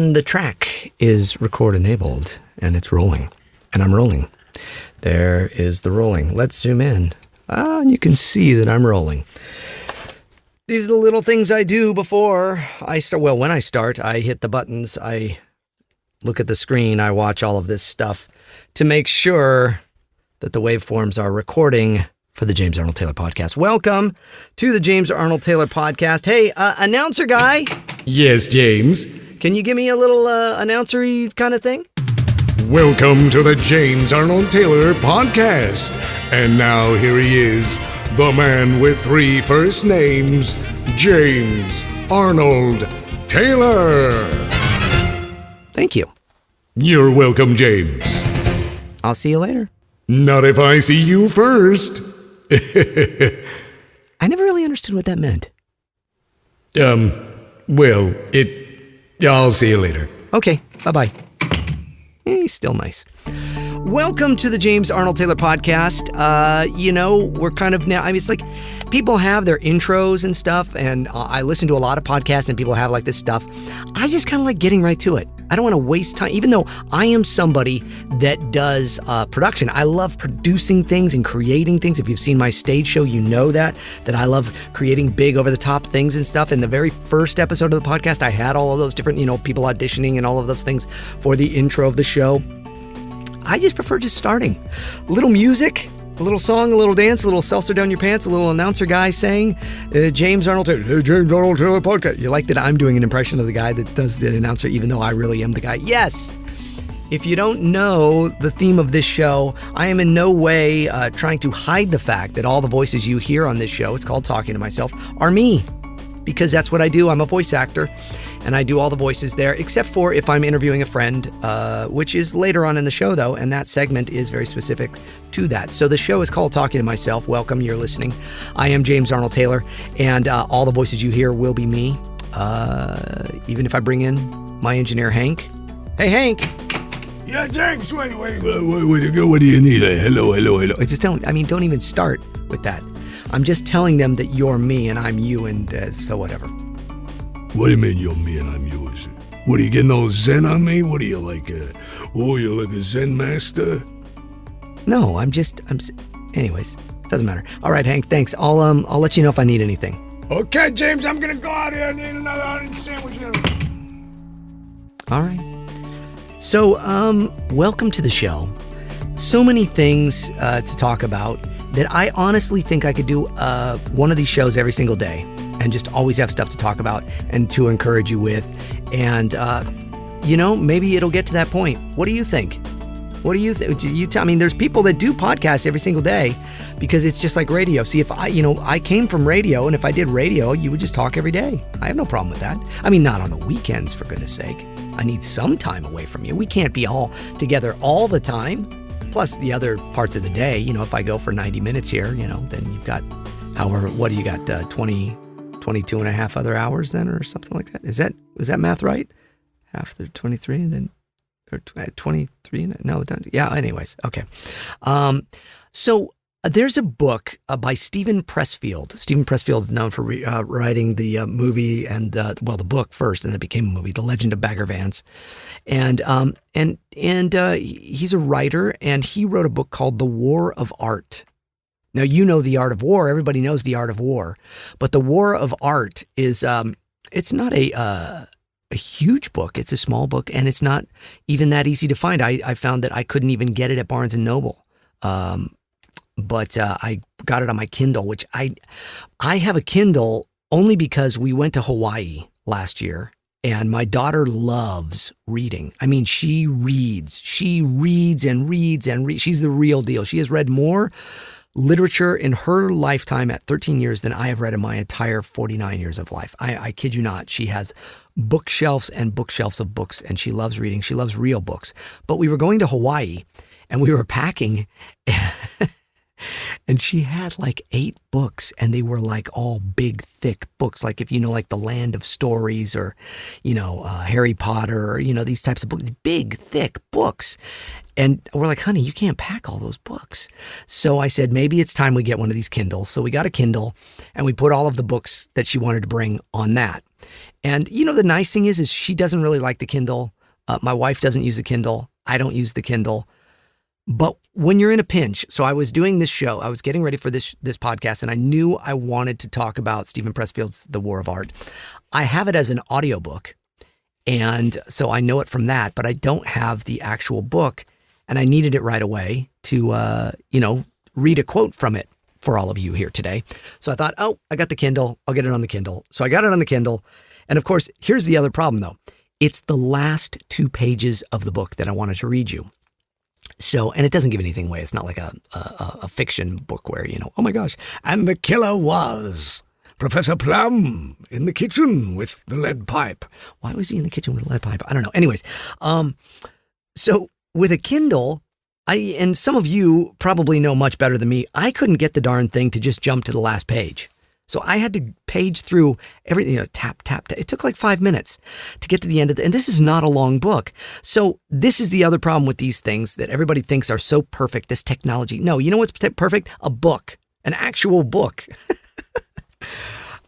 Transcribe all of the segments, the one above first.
And the track is record enabled, and it's rolling, and I'm rolling. There is the rolling. Let's zoom in. And you can see that I'm rolling. These are the little things I do before I start. Well, when I start, I hit the buttons. I look at the screen. I watch all of this stuff to make sure that the waveforms are recording for the James Arnold Taylor Podcast. Welcome to the James Arnold Taylor Podcast. Hey, announcer guy. Yes, James. Can you give me a little announcer-y kind of thing? Welcome to the James Arnold Taylor Podcast. And now here he is, the man with 3 first names, James Arnold Taylor. Thank you. You're welcome, James. I'll see you later. Not if I see you first. I never really understood what that meant. Well, I'll see you later. Okay, bye-bye. He's still nice. Welcome to the James Arnold Taylor Podcast. We're kind of now, it's like people have their intros and stuff, and I listen to a lot of podcasts and people have like this stuff. I just kind of like getting right to it. I don't want to waste time, even though I am somebody that does production. I love producing things and creating things. If you've seen my stage show, you know that I love creating big over-the-top things and stuff. In the very first episode of the podcast, I had all of those different, people auditioning and all of those things for the intro of the show. I just prefer just starting. A little music, a little song, a little dance, a little seltzer down your pants, a little announcer guy saying, James Arnold Taylor, James Arnold Taylor Podcast. You like that I'm doing an impression of the guy that does the announcer, even though I really am the guy? Yes. If you don't know the theme of this show, I am in no way trying to hide the fact that all the voices you hear on this show, it's called Talking to Myself, are me. Because that's what I do. I'm a voice actor, and I do all the voices there, except for if I'm interviewing a friend, which is later on in the show, though, and that segment is very specific to that. So the show is called Talking to Myself. Welcome, you're listening. I am James Arnold Taylor, and all the voices you hear will be me, even if I bring in my engineer, Hank. Hey, Hank. Yeah, James, wait, what do you need? Hello. It's just telling, don't even start with that. I'm just telling them that you're me and I'm you, and so whatever. What do you mean you're me and I'm you? What, are you getting all zen on me? What are you like, you're like a zen master? No, anyways, doesn't matter. All right, Hank, thanks. I'll let you know if I need anything. Okay, James, I'm gonna go out here and eat another onion sandwich. All right. So, welcome to the show. So many things to talk about that I honestly think I could do one of these shows every single day and just always have stuff to talk about and to encourage you with. And, maybe it'll get to that point. What do you think? What do you think? There's people that do podcasts every single day because it's just like radio. See, if I came from radio, and if I did radio, you would just talk every day. I have no problem with that. Not on the weekends, for goodness sake. I need some time away from you. We can't be all together all the time. Plus the other parts of the day, if I go for 90 minutes here, then you've got, what do you got, 22 and a half other hours then or something like that? Is that math right? Half the 23 and then, or 23, no, yeah, anyways, okay. So there's a book by Stephen Pressfield. Stephen Pressfield is known for writing the movie and the book first, and it became a movie, The Legend of Bagger Vance. And he's a writer, and he wrote a book called The War of Art. Now, The Art of War. Everybody knows The Art of War, but The War of Art is it's not a huge book. It's a small book, and it's not even that easy to find. I found that I couldn't even get it at Barnes and Noble. But I got it on my Kindle, which I have a Kindle only because we went to Hawaii last year, and my daughter loves reading. She reads. She reads and reads and reads. She's the real deal. She has read more literature in her lifetime at 13 years than I have read in my entire 49 years of life. I kid you not. She has bookshelves and bookshelves of books, and she loves reading. She loves real books. But we were going to Hawaii, and we were packing, and she had like 8 books, and they were like all big, thick books. Like if like The Land of Stories or, Harry Potter or, these types of books, big, thick books. And we're like, honey, you can't pack all those books. So I said, maybe it's time we get one of these Kindles. So we got a Kindle, and we put all of the books that she wanted to bring on that. And the nice thing is she doesn't really like the Kindle. My wife doesn't use the Kindle. I don't use the Kindle. But when you're in a pinch, so I was doing this show, I was getting ready for this podcast, and I knew I wanted to talk about Stephen Pressfield's The War of Art. I have it as an audiobook, and so I know it from that, but I don't have the actual book, and I needed it right away to, read a quote from it for all of you here today. So I thought, I got the Kindle. I'll get it on the Kindle. So I got it on the Kindle. And of course, here's the other problem, though. It's the last 2 pages of the book that I wanted to read you. So, and it doesn't give anything away. It's not like a fiction book where, oh my gosh. And the killer was Professor Plum in the kitchen with the lead pipe. Why was he in the kitchen with a lead pipe? I don't know. Anyways, so with a Kindle, and some of you probably know much better than me, I couldn't get the darn thing to just jump to the last page. So I had to page through everything, tap, tap, tap. It took like 5 minutes to get to the end of and this is not a long book. So this is the other problem with these things that everybody thinks are so perfect, this technology. No, you know what's perfect? A book, an actual book.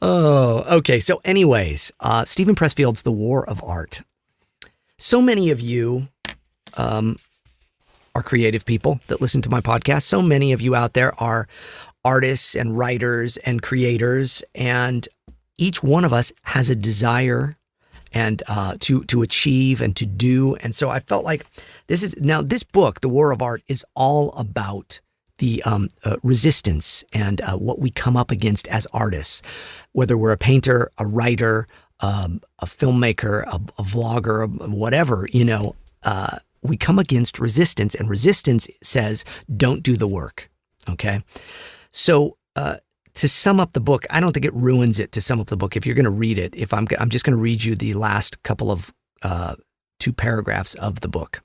Oh, okay. So anyways, Stephen Pressfield's The War of Art. So many of you are creative people that listen to my podcast. So many of you out there are artists and writers and creators, and each one of us has a desire and to achieve and to do. And so I felt like this book, The War of Art, is all about the resistance and what we come up against as artists, whether we're a painter, a writer, a filmmaker, a vlogger, whatever, we come against resistance, and resistance says, don't do the work. Okay. So, to sum up the book, I don't think it ruins it to sum up the book. If you're going to read it, I'm just going to read you the last couple of 2 paragraphs of the book,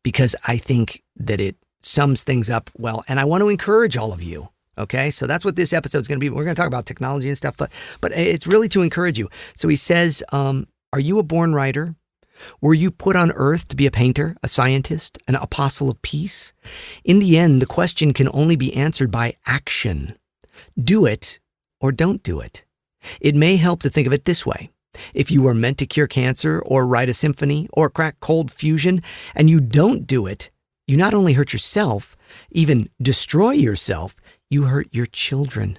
because I think that it sums things up well, and I want to encourage all of you. Okay, so that's what this episode is going to be. We're going to talk about technology and stuff, but it's really to encourage you. So he says, "Are you a born writer? Were you put on earth to be a painter, a scientist, an apostle of peace? In the end, the question can only be answered by action. Do it or don't do it. It may help to think of it this way. If you were meant to cure cancer or write a symphony or crack cold fusion and you don't do it, you not only hurt yourself, even destroy yourself, you hurt your children.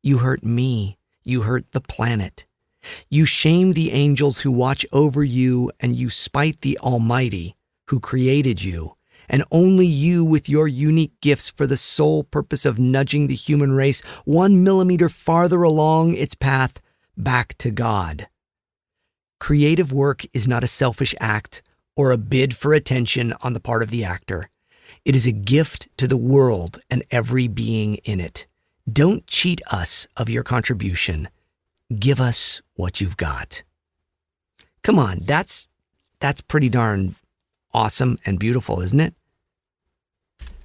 You hurt me. You hurt the planet. You shame the angels who watch over you, and you spite the Almighty who created you, and only you with your unique gifts for the sole purpose of nudging the human race 1 millimeter farther along its path back to God. Creative work is not a selfish act or a bid for attention on the part of the actor. It is a gift to the world and every being in it. Don't cheat us of your contribution. Give us what you've got." Come on, that's pretty darn awesome and beautiful, isn't it?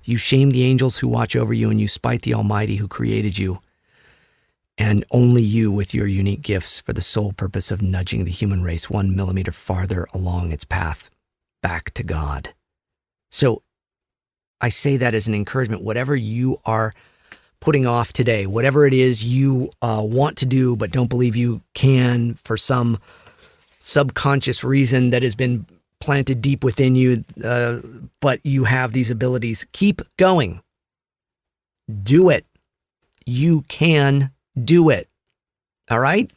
You shame the angels who watch over you, and you spite the Almighty who created you, and only you with your unique gifts for the sole purpose of nudging the human race 1 millimeter farther along its path back to God. So I say that as an encouragement. Whatever you are putting off today, whatever it is you want to do but don't believe you can for some subconscious reason that has been planted deep within you, but you have these abilities, keep going. Do it. You can do it. All right?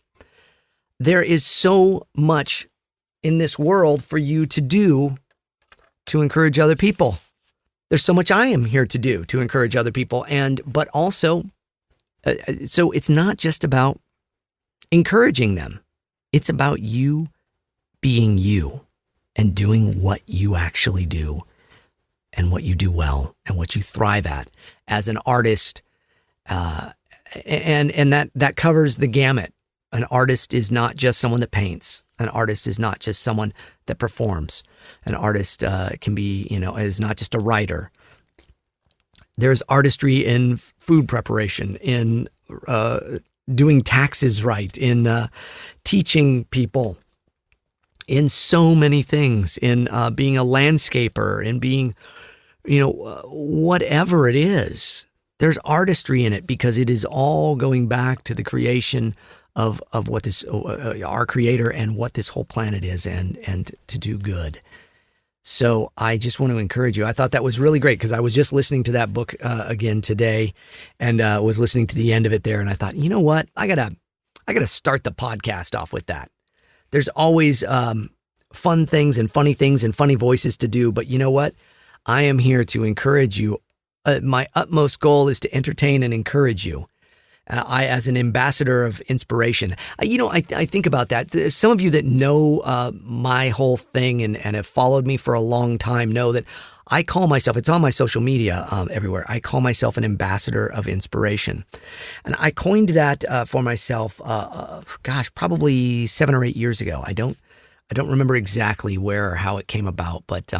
There is so much in this world for you to do to encourage other people. There's so much I am here to do to encourage other people. But also, so it's not just about encouraging them. It's about you being you and doing what you actually do and what you do well and what you thrive at as an artist. And that covers the gamut. An artist is not just someone that paints. An artist is not just someone that performs. An artist can be, is not just a writer. There's artistry in food preparation, in doing taxes right, in teaching people, in so many things, in being a landscaper, in being, whatever it is. There's artistry in it because it is all going back to the creation of what this our Creator and what this whole planet is, and to do good. So I just want to encourage you. I thought that was really great because I was just listening to that book again today, and was listening to the end of it there, and I thought, you know what, I gotta start the podcast off with that. There's always fun things and funny voices to do, but you know what? I am here to encourage you. My utmost goal is to entertain and encourage you. I, as an ambassador of inspiration, I think about that. Some of you that know my whole thing and have followed me for a long time know that I call myself, it's on my social media everywhere, I call myself an ambassador of inspiration. And I coined that for myself, probably 7 or 8 years ago. I don't remember exactly where or how it came about, but,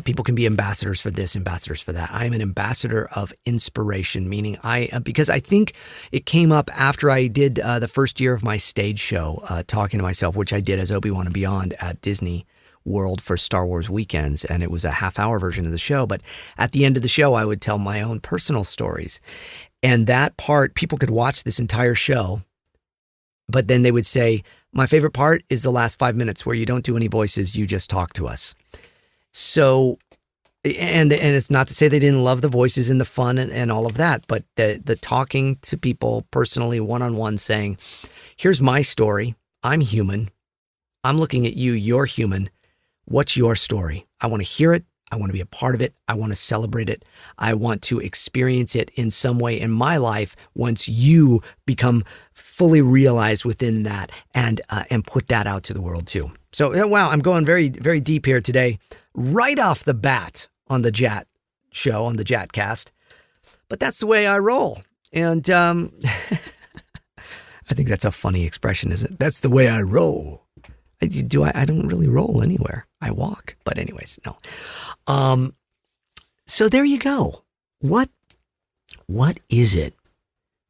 people can be ambassadors for this, ambassadors for that. I'm an ambassador of inspiration, meaning because I think it came up after I did the first year of my stage show, talking to myself, which I did as Obi-Wan and Beyond at Disney World for Star Wars weekends. And it was a half-hour version of the show. But at the end of the show, I would tell my own personal stories. And that part, people could watch this entire show, but then they would say, my favorite part is the last 5 minutes where you don't do any voices, you just talk to us. So, and it's not to say they didn't love the voices and the fun and all of that, but the talking to people personally, one-on-one, saying, here's my story. I'm human. I'm looking at you. You're human. What's your story? I want to hear it. I want to be a part of it. I want to celebrate it. I want to experience it in some way in my life once you become fully realized within that and put that out to the world too. So, wow, I'm going very, very deep here today, right off the bat on the JAT show, on the JATcast. But that's the way I roll. And I think that's a funny expression, isn't it? That's the way I roll. I don't really roll anywhere. I walk. But anyways, no. So there you go. What is it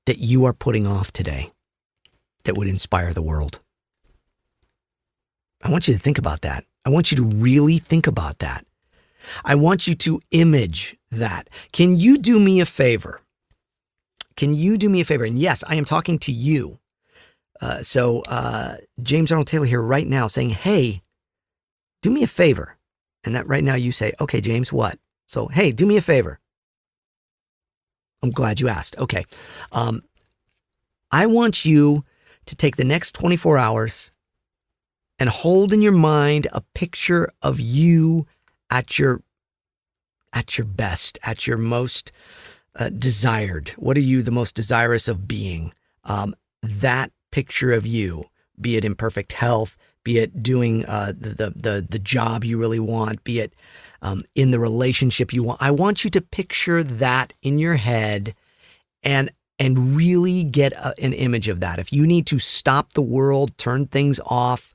that you are putting off today that would inspire the world? I want you to think about that. I want you to really think about that. I want you to image that. Can you do me a favor? Can you do me a favor? And yes, I am talking to you. So James Arnold Taylor here right now saying, hey, do me a favor. And that right now you say, okay, James, what? So, hey, do me a favor. I'm glad you asked. Okay. I want you to take the next 24 hours and hold in your mind a picture of you at your best, at your most desired. What are you the most desirous of being? That picture of you, be it in perfect health, be it doing the job you really want, be it in the relationship you want. I want you to picture that in your head and really get an image of that. If you need to stop the world, turn things off,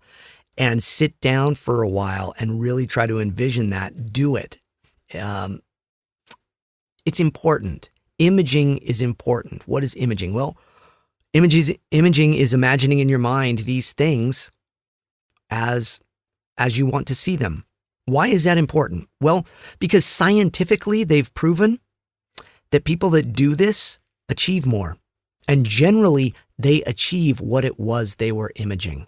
and sit down for a while and really try to envision that, do it. It's important. Imaging is important. What is imaging? Well, imaging is imagining in your mind these things as you want to see them. Why is that important? Well, because scientifically they've proven that people that do this achieve more. And generally they achieve what it was they were imaging.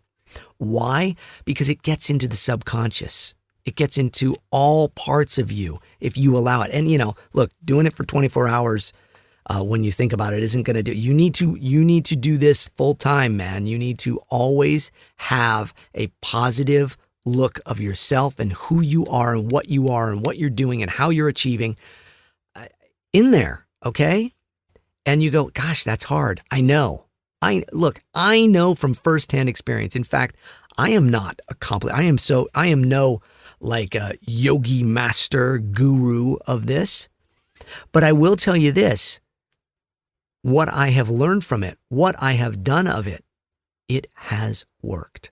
Why? Because it gets into the subconscious. It gets into all parts of you if you allow it. And look, doing it for 24 hours when you think about it isn't going to do. You need to do this full time, man. You need to always have a positive look of yourself and who you are and what you're doing and how you're achieving in there. Okay. And you go, gosh, that's hard. I know. I know from firsthand experience. In fact, I am not accomplished. I am no like a yogi master guru of this, but I will tell you this, what I have learned from it, what I have done of it, it has worked.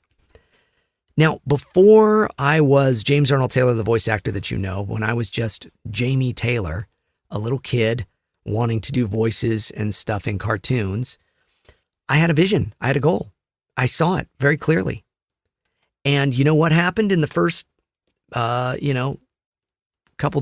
Now, before I was James Arnold Taylor, the voice actor that you know, when I was just Jamie Taylor, a little kid wanting to do voices and stuff in cartoons, I had a vision. I had a goal. I saw it very clearly. And you know what happened in the first, couple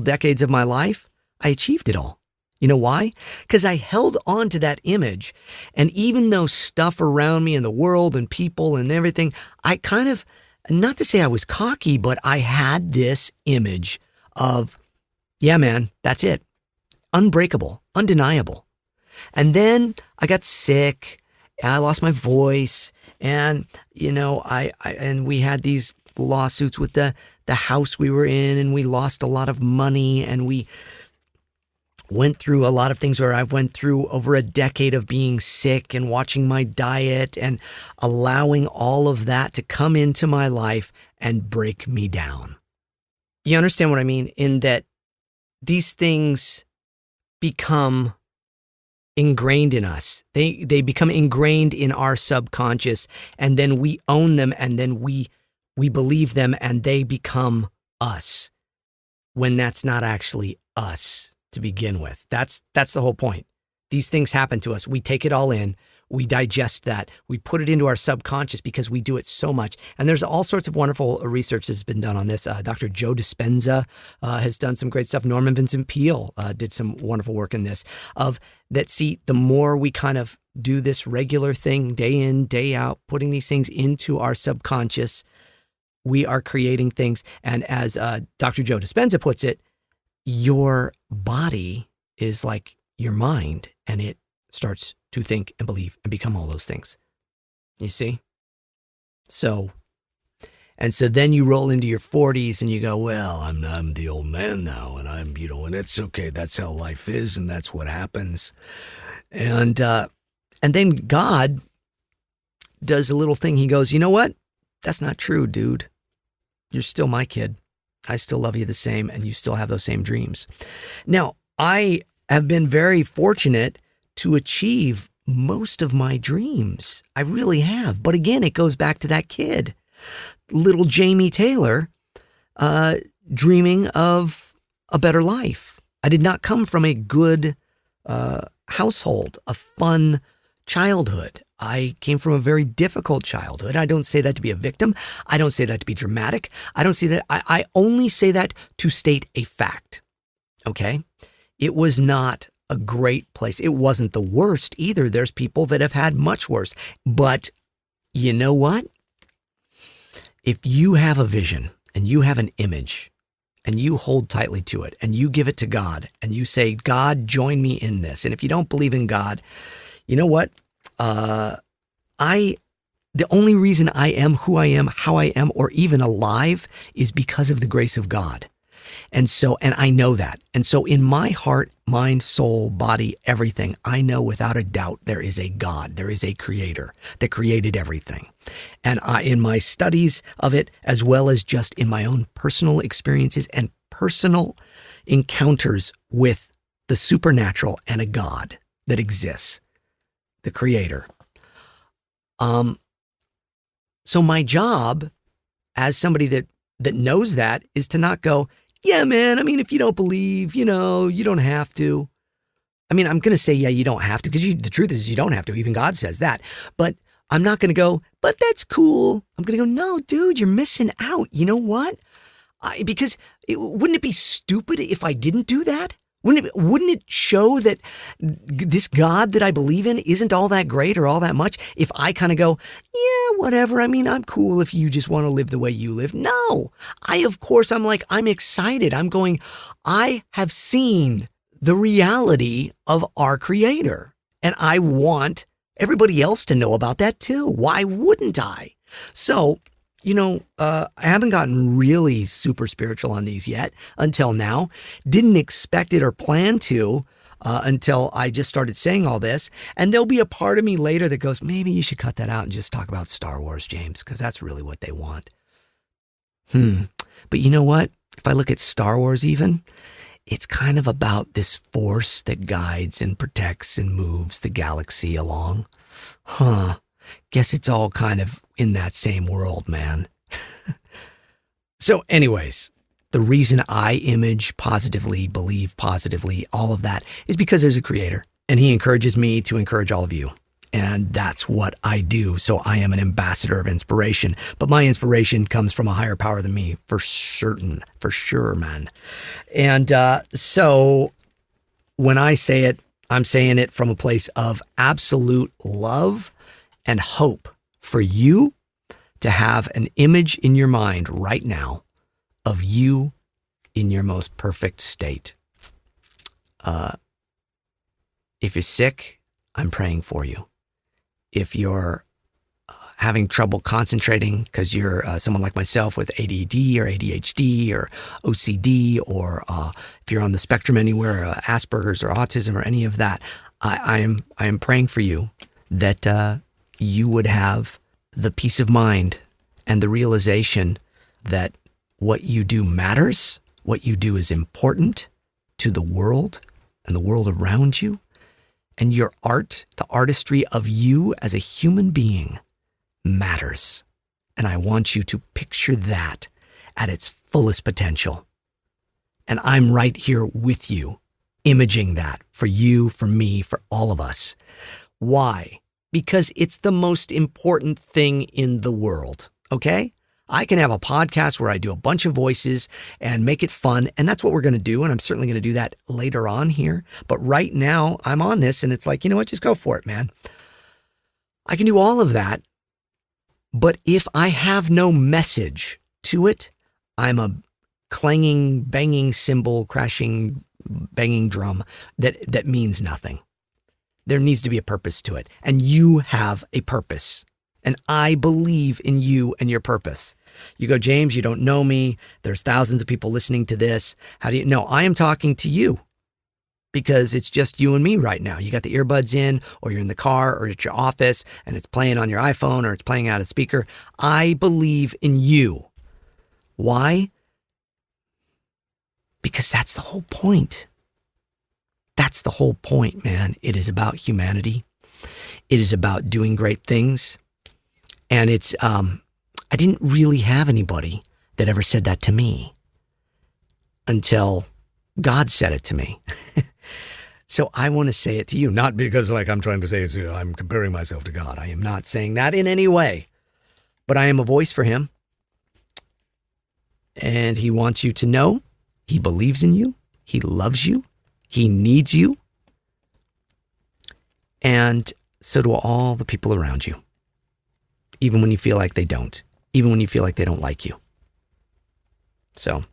decades of my life? I achieved it all. You know why? Because I held on to that image. And even though stuff around me in the world and people and everything, I kind of, not to say I was cocky, but I had this image of, yeah, man, that's it. Unbreakable, undeniable. And then I got sick, and I lost my voice, and, and we had these lawsuits with the house we were in, and we lost a lot of money, and we went through a lot of things where I went through over a decade of being sick and watching my diet and allowing all of that to come into my life and break me down. You understand what I mean? In that these things become ingrained in us. They become ingrained in our subconscious, and then we own them, and then we believe them, and they become us when that's not actually us to begin with. That's the whole point. These things happen to us. We take it all in. We digest that. We put it into our subconscious because we do it so much. And there's all sorts of wonderful research that's been done on this. Dr. Joe Dispenza has done some great stuff. Norman Vincent Peale did some wonderful work in this. The more we kind of do this regular thing day in, day out, putting these things into our subconscious, we are creating things. And as Dr. Joe Dispenza puts it, your body is like your mind, and it starts to think and believe and become all those things. You see? So then you roll into your 40s and you go, well, I'm the old man now, and and it's okay. That's how life is, and that's what happens. And then God does a little thing. He goes, you know what? That's not true, dude. You're still my kid. I still love you the same, and you still have those same dreams. Now, I have been very fortunate to achieve most of my dreams. I really have. But again, it goes back to that kid, little Jamie Taylor, dreaming of a better life. I did not come from a good household, a fun childhood. I came from a very difficult childhood. I don't say that to be a victim. I don't say that to be dramatic. I don't say that. I only say that to state a fact. Okay? It was not a great place. It wasn't the worst either. There's people that have had much worse. But you know what? If you have a vision and you have an image and you hold tightly to it and you give it to God and you say, God, join me in this. And if you don't believe in God, you know what? The only reason I am who I am, how I am, or even alive is because of the grace of God. And I know that. And so in my heart, mind, soul, body, everything, I know without a doubt there is a God, there is a creator that created everything. And in my studies of it, as well as just in my own personal experiences and personal encounters with the supernatural and a God that exists, the creator. So my job as somebody that knows that is to not go, yeah, man, if you don't believe, you don't have to. I'm going to say, yeah, you don't have to, because the truth is you don't have to. Even God says that. But I'm not going to go, but that's cool. I'm going to go, no, dude, you're missing out. You know what? Because wouldn't it be stupid if I didn't do that? Wouldn't it show that this God that I believe in isn't all that great or all that much if I kind of go, yeah, whatever. I'm cool if you just want to live the way you live. No, I'm excited. I'm going, I have seen the reality of our creator, and I want everybody else to know about that too. Why wouldn't I? So, I haven't gotten really super spiritual on these yet until now. Didn't expect it or plan to until I just started saying all this. And there'll be a part of me later that goes, maybe you should cut that out and just talk about Star Wars, James, because that's really what they want. But you know what? If I look at Star Wars even, it's kind of about this force that guides and protects and moves the galaxy along. Guess it's all kind of in that same world, man. So anyways, the reason I image positively, believe positively, all of that is because there's a creator, and he encourages me to encourage all of you. And that's what I do. So I am an ambassador of inspiration, but my inspiration comes from a higher power than me, for certain, for sure, man. And so when I say it, I'm saying it from a place of absolute love and hope for you to have an image in your mind right now of you in your most perfect state. If you're sick, I'm praying for you. If you're having trouble concentrating because you're someone like myself with ADD or ADHD or OCD, or if you're on the spectrum anywhere, Asperger's or autism or any of that, I am praying for you that you would have the peace of mind and the realization that what you do matters, what you do is important to the world and the world around you, and your art, the artistry of you as a human being matters. And I want you to picture that at its fullest potential. And I'm right here with you, imaging that for you, for me, for all of us. Why? Because it's the most important thing in the world, okay? I can have a podcast where I do a bunch of voices and make it fun, and that's what we're going to do, and I'm certainly going to do that later on here. But right now, I'm on this, and it's like, you know what? Just go for it, man. I can do all of that, but if I have no message to it, I'm a clanging, banging cymbal, crashing, banging drum that means nothing. There needs to be a purpose to it, and you have a purpose. And I believe in you and your purpose. You go, James, you don't know me. There's thousands of people listening to this. How do you know? I am talking to you because it's just you and me right now. You got the earbuds in, or you're in the car, or at your office, and it's playing on your iPhone, or it's playing out a speaker. I believe in you. Why? Because that's the whole point. That's the whole point, man. It is about humanity. It is about doing great things. And it's, I didn't really have anybody that ever said that to me until God said it to me. So I want to say it to you, not because like I'm trying to say it to you, I'm comparing myself to God. I am not saying that in any way, but I am a voice for him. And he wants you to know he believes in you. He loves you. He needs you. And so do all the people around you. Even when you feel like they don't. Even when you feel like they don't like you. So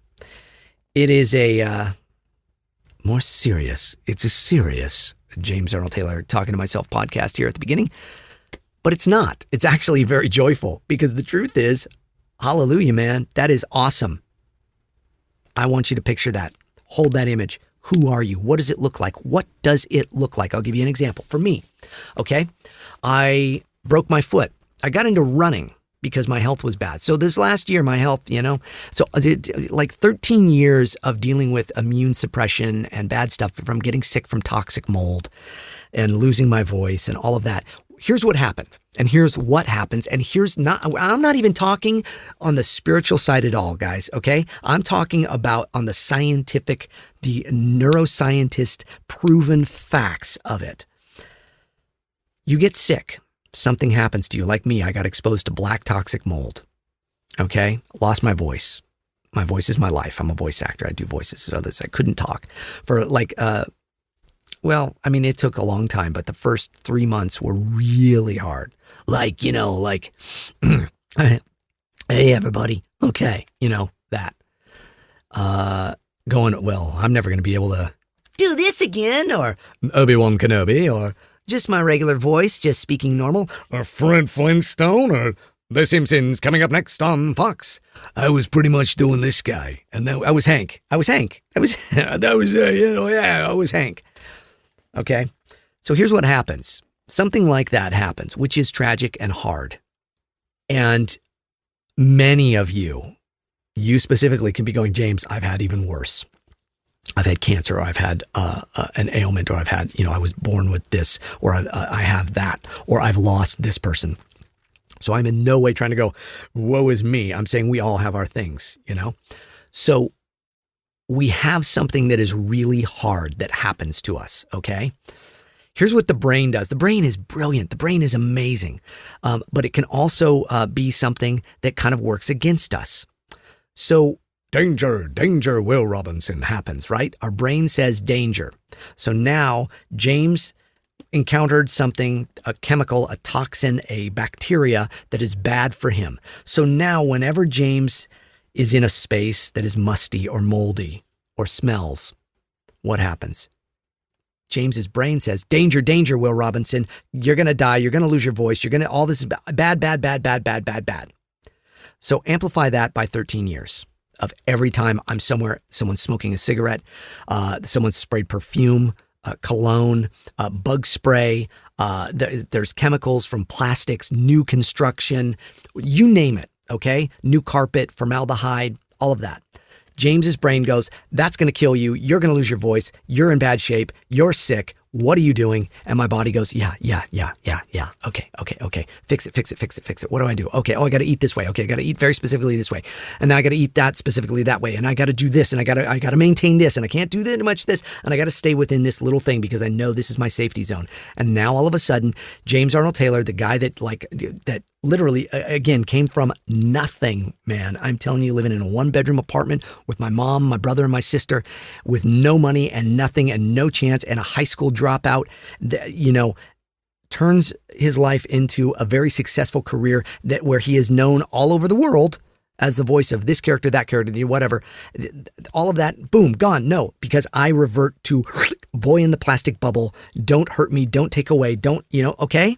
it is a more serious, it's a serious James Arnold Taylor Talking to Myself podcast here at the beginning. But it's not. It's actually very joyful because the truth is, hallelujah, man, that is awesome. I want you to picture that. Hold that image. Who are you? What does it look like? What does it look like? I'll give you an example. For me, okay, I broke my foot. I got into running because my health was bad. So this last year, my health, so like 13 years of dealing with immune suppression and bad stuff from getting sick from toxic mold and losing my voice and all of that. Here's what happened. And here's what happens. And I'm not even talking on the spiritual side at all, guys. Okay. I'm talking about on the scientific, the neuroscientist proven facts of it. You get sick. Something happens to you. Like me, I got exposed to black toxic mold. Okay. Lost my voice. My voice is my life. I'm a voice actor. I do voices and others. I couldn't talk for like, it took a long time, but the first 3 months were really hard. Like, hey, everybody. Okay. That. I'm never going to be able to do this again, or Obi-Wan Kenobi, or just my regular voice, just speaking normal. Or Fred Flintstone, or The Simpsons coming up next on Fox. I was pretty much doing this guy. And then I was Hank. I was Hank. I was Hank. Okay. So here's what happens. Something like that happens, which is tragic and hard. And many of you specifically can be going, James, I've had even worse. I've had cancer, or I've had an ailment, or I've had, I was born with this, or I have that, or I've lost this person. So I'm in no way trying to go, woe is me. I'm saying we all have our things, So we have something that is really hard that happens to us, okay? Here's what the brain does. The brain is brilliant. The brain is amazing. But it can also be something that kind of works against us. So danger, danger, Will Robinson happens, right? Our brain says danger. So now James encountered something, a chemical, a toxin, a bacteria that is bad for him. So now whenever James is in a space that is musty or moldy or smells, what happens? James's brain says, danger, danger, Will Robinson. You're going to die. You're going to lose your voice. You're going to, all this is bad, bad, bad, bad, bad, bad, bad. So amplify that by 13 years of every time I'm somewhere, someone's smoking a cigarette, someone's sprayed perfume, cologne, bug spray, there's chemicals from plastics, new construction, you name it, okay? New carpet, formaldehyde, all of that. James's brain goes, that's going to kill you. You're going to lose your voice. You're in bad shape. You're sick. What are you doing? And my body goes, yeah. Okay. Fix it. What do I do? Okay. Oh, I got to eat this way. Okay. I got to eat very specifically this way. And now I got to eat that specifically that way. And I got to do this. And I got to maintain this. And I can't do that much this. And I got to stay within this little thing because I know this is my safety zone. And now all of a sudden, James Arnold Taylor, the guy that literally, again, came from nothing, man. I'm telling you, living in a 1-bedroom apartment with my mom, my brother, and my sister with no money and nothing and no chance and a high school dropout, turns his life into a very successful career where he is known all over the world as the voice of this character, that character, whatever. All of that, boom, gone. No, because I revert to boy in the plastic bubble. Don't hurt me. Don't take away. Don't, okay?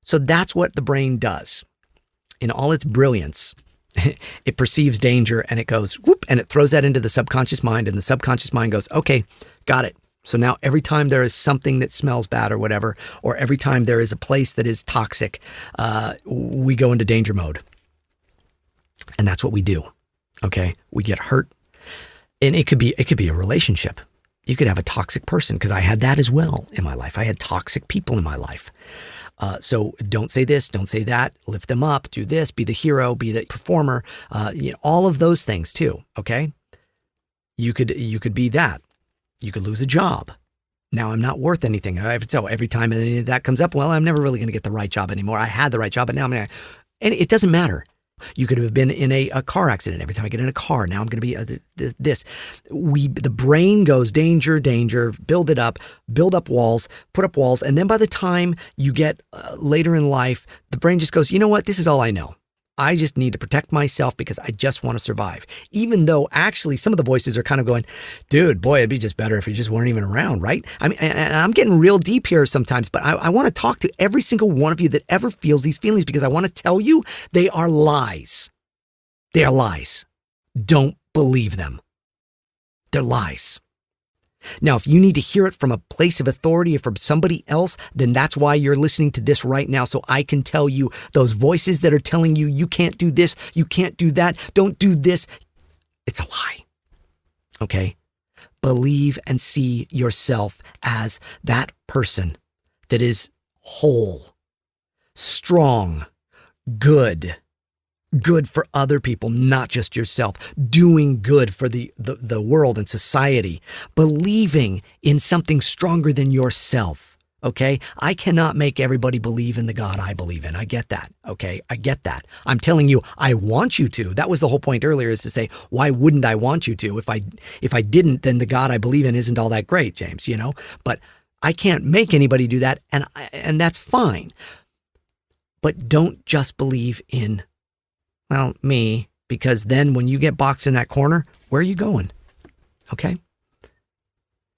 So that's what the brain does. In all its brilliance, it perceives danger and it goes, whoop, and it throws that into the subconscious mind, and the subconscious mind goes, okay, got it. So now every time there is something that smells bad or whatever, or every time there is a place that is toxic, we go into danger mode. And that's what we do. Okay? We get hurt. And it could be a relationship. You could have a toxic person, because I had that as well in my life. I had toxic people in my life. So don't say this, don't say that, lift them up, do this, be the hero, be the performer, all of those things too, okay? You could be that. You could lose a job. Now I'm not worth anything. So every time any of that comes up, well, I'm never really going to get the right job anymore. I had the right job, but now and it doesn't matter. You could have been in a car accident. Every time I get in a car, now I'm going to be this. The brain goes, danger, danger, build up walls, put up walls. And then by the time you get later in life, the brain just goes, you know what? This is all I know. I just need to protect myself because I just want to survive. Even though actually some of the voices are kind of going, dude, boy, it'd be just better if you just weren't even around, right? I mean, and I'm getting real deep here sometimes, but I want to talk to every single one of you that ever feels these feelings, because I want to tell you they are lies. They are lies. Don't believe them. They're lies. Now, if you need to hear it from a place of authority or from somebody else, then that's why you're listening to this right now. So I can tell you those voices that are telling you, you can't do this, you can't do that, don't do this. It's a lie. Okay? Believe and see yourself as that person that is whole, strong, good for other people, not just yourself, doing good for the world and society, believing in something stronger than yourself, okay? I cannot make everybody believe in the God I believe in. I get that, okay? I get that. I'm telling you, I want you to. That was the whole point earlier, is to say, why wouldn't I want you to? If I didn't, then the God I believe in isn't all that great, James, But I can't make anybody do that, and that's fine. But don't just believe in me, because then when you get boxed in that corner, where are you going? Okay?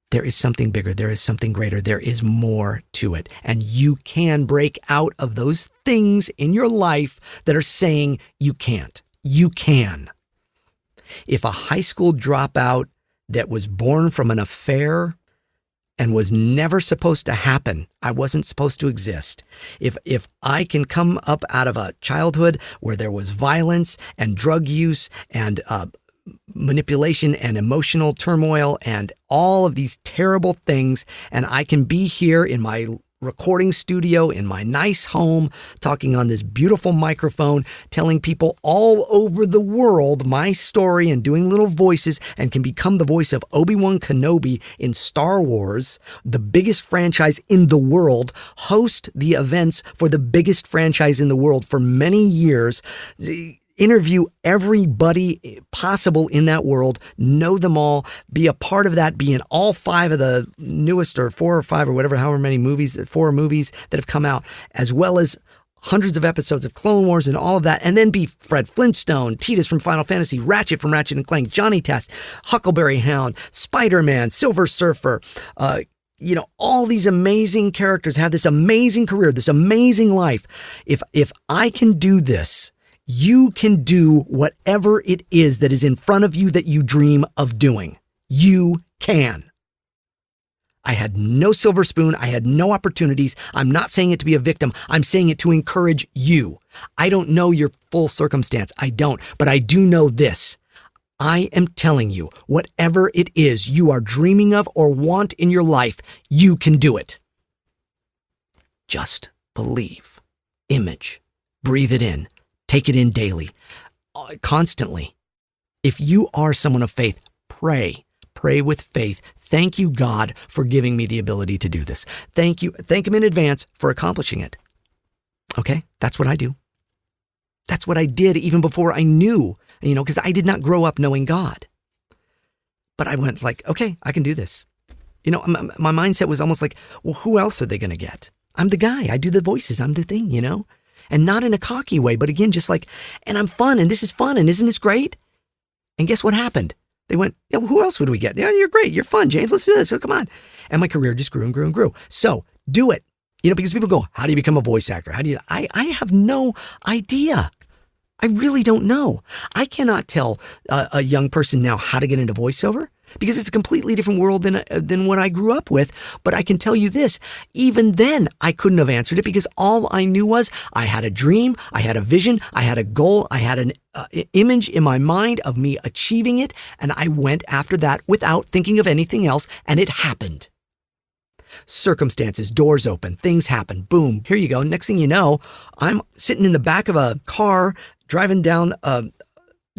There is something bigger. There is something greater. There is more to it. And you can break out of those things in your life that are saying you can't. You can. If a high school dropout that was born from an affair and was never supposed to happen, I wasn't supposed to exist. If I can come up out of a childhood where there was violence and drug use and manipulation and emotional turmoil and all of these terrible things, and I can be here in my recording studio in my nice home, talking on this beautiful microphone, telling people all over the world my story and doing little voices, and can become the voice of Obi-Wan Kenobi in Star Wars, the biggest franchise in the world, host the events for the biggest franchise in the world for many years. interview everybody possible in that world, know them all, be a part of that, be in all 5 of the newest or 4 or 5 or whatever, however many movies, 4 movies that have come out, as well as hundreds of episodes of Clone Wars and all of that, and then be Fred Flintstone, Tidus from Final Fantasy, Ratchet from Ratchet and Clank, Johnny Test, Huckleberry Hound, Spider-Man, Silver Surfer, all these amazing characters have this amazing career, this amazing life. If I can do this, you can do whatever it is that is in front of you that you dream of doing. You can. I had no silver spoon. I had no opportunities. I'm not saying it to be a victim. I'm saying it to encourage you. I don't know your full circumstance. I don't, but I do know this. I am telling you, whatever it is you are dreaming of or want in your life, you can do it. Just believe. Image. Breathe it in. Take it in daily. Constantly. If you are someone of faith, pray. Pray with faith. Thank you, God, for giving me the ability to do this. Thank you. Thank Him in advance for accomplishing it. Okay? That's what I do. That's what I did even before I knew, because I did not grow up knowing God. But I went like, okay, I can do this. My mindset was almost like, well, who else are they going to get? I'm the guy. I do the voices. I'm the thing, and not in a cocky way, but again, just like, and I'm fun, and this is fun, and isn't this great? And guess what happened? They went, yeah, well, who else would we get? Yeah, you're great. You're fun, James. Let's do this. So come on. And my career just grew and grew and grew. So do it. Because people go, how do you become a voice actor? I have no idea. I really don't know. I cannot tell a young person now how to get into voiceover because it's a completely different world than what I grew up with. But I can tell you this, even then I couldn't have answered it because all I knew was I had a dream, I had a vision, I had a goal, I had an image in my mind of me achieving it. And I went after that without thinking of anything else. And it happened. Circumstances, doors open, things happen. Boom, here you go. Next thing you know, I'm sitting in the back of a car driving down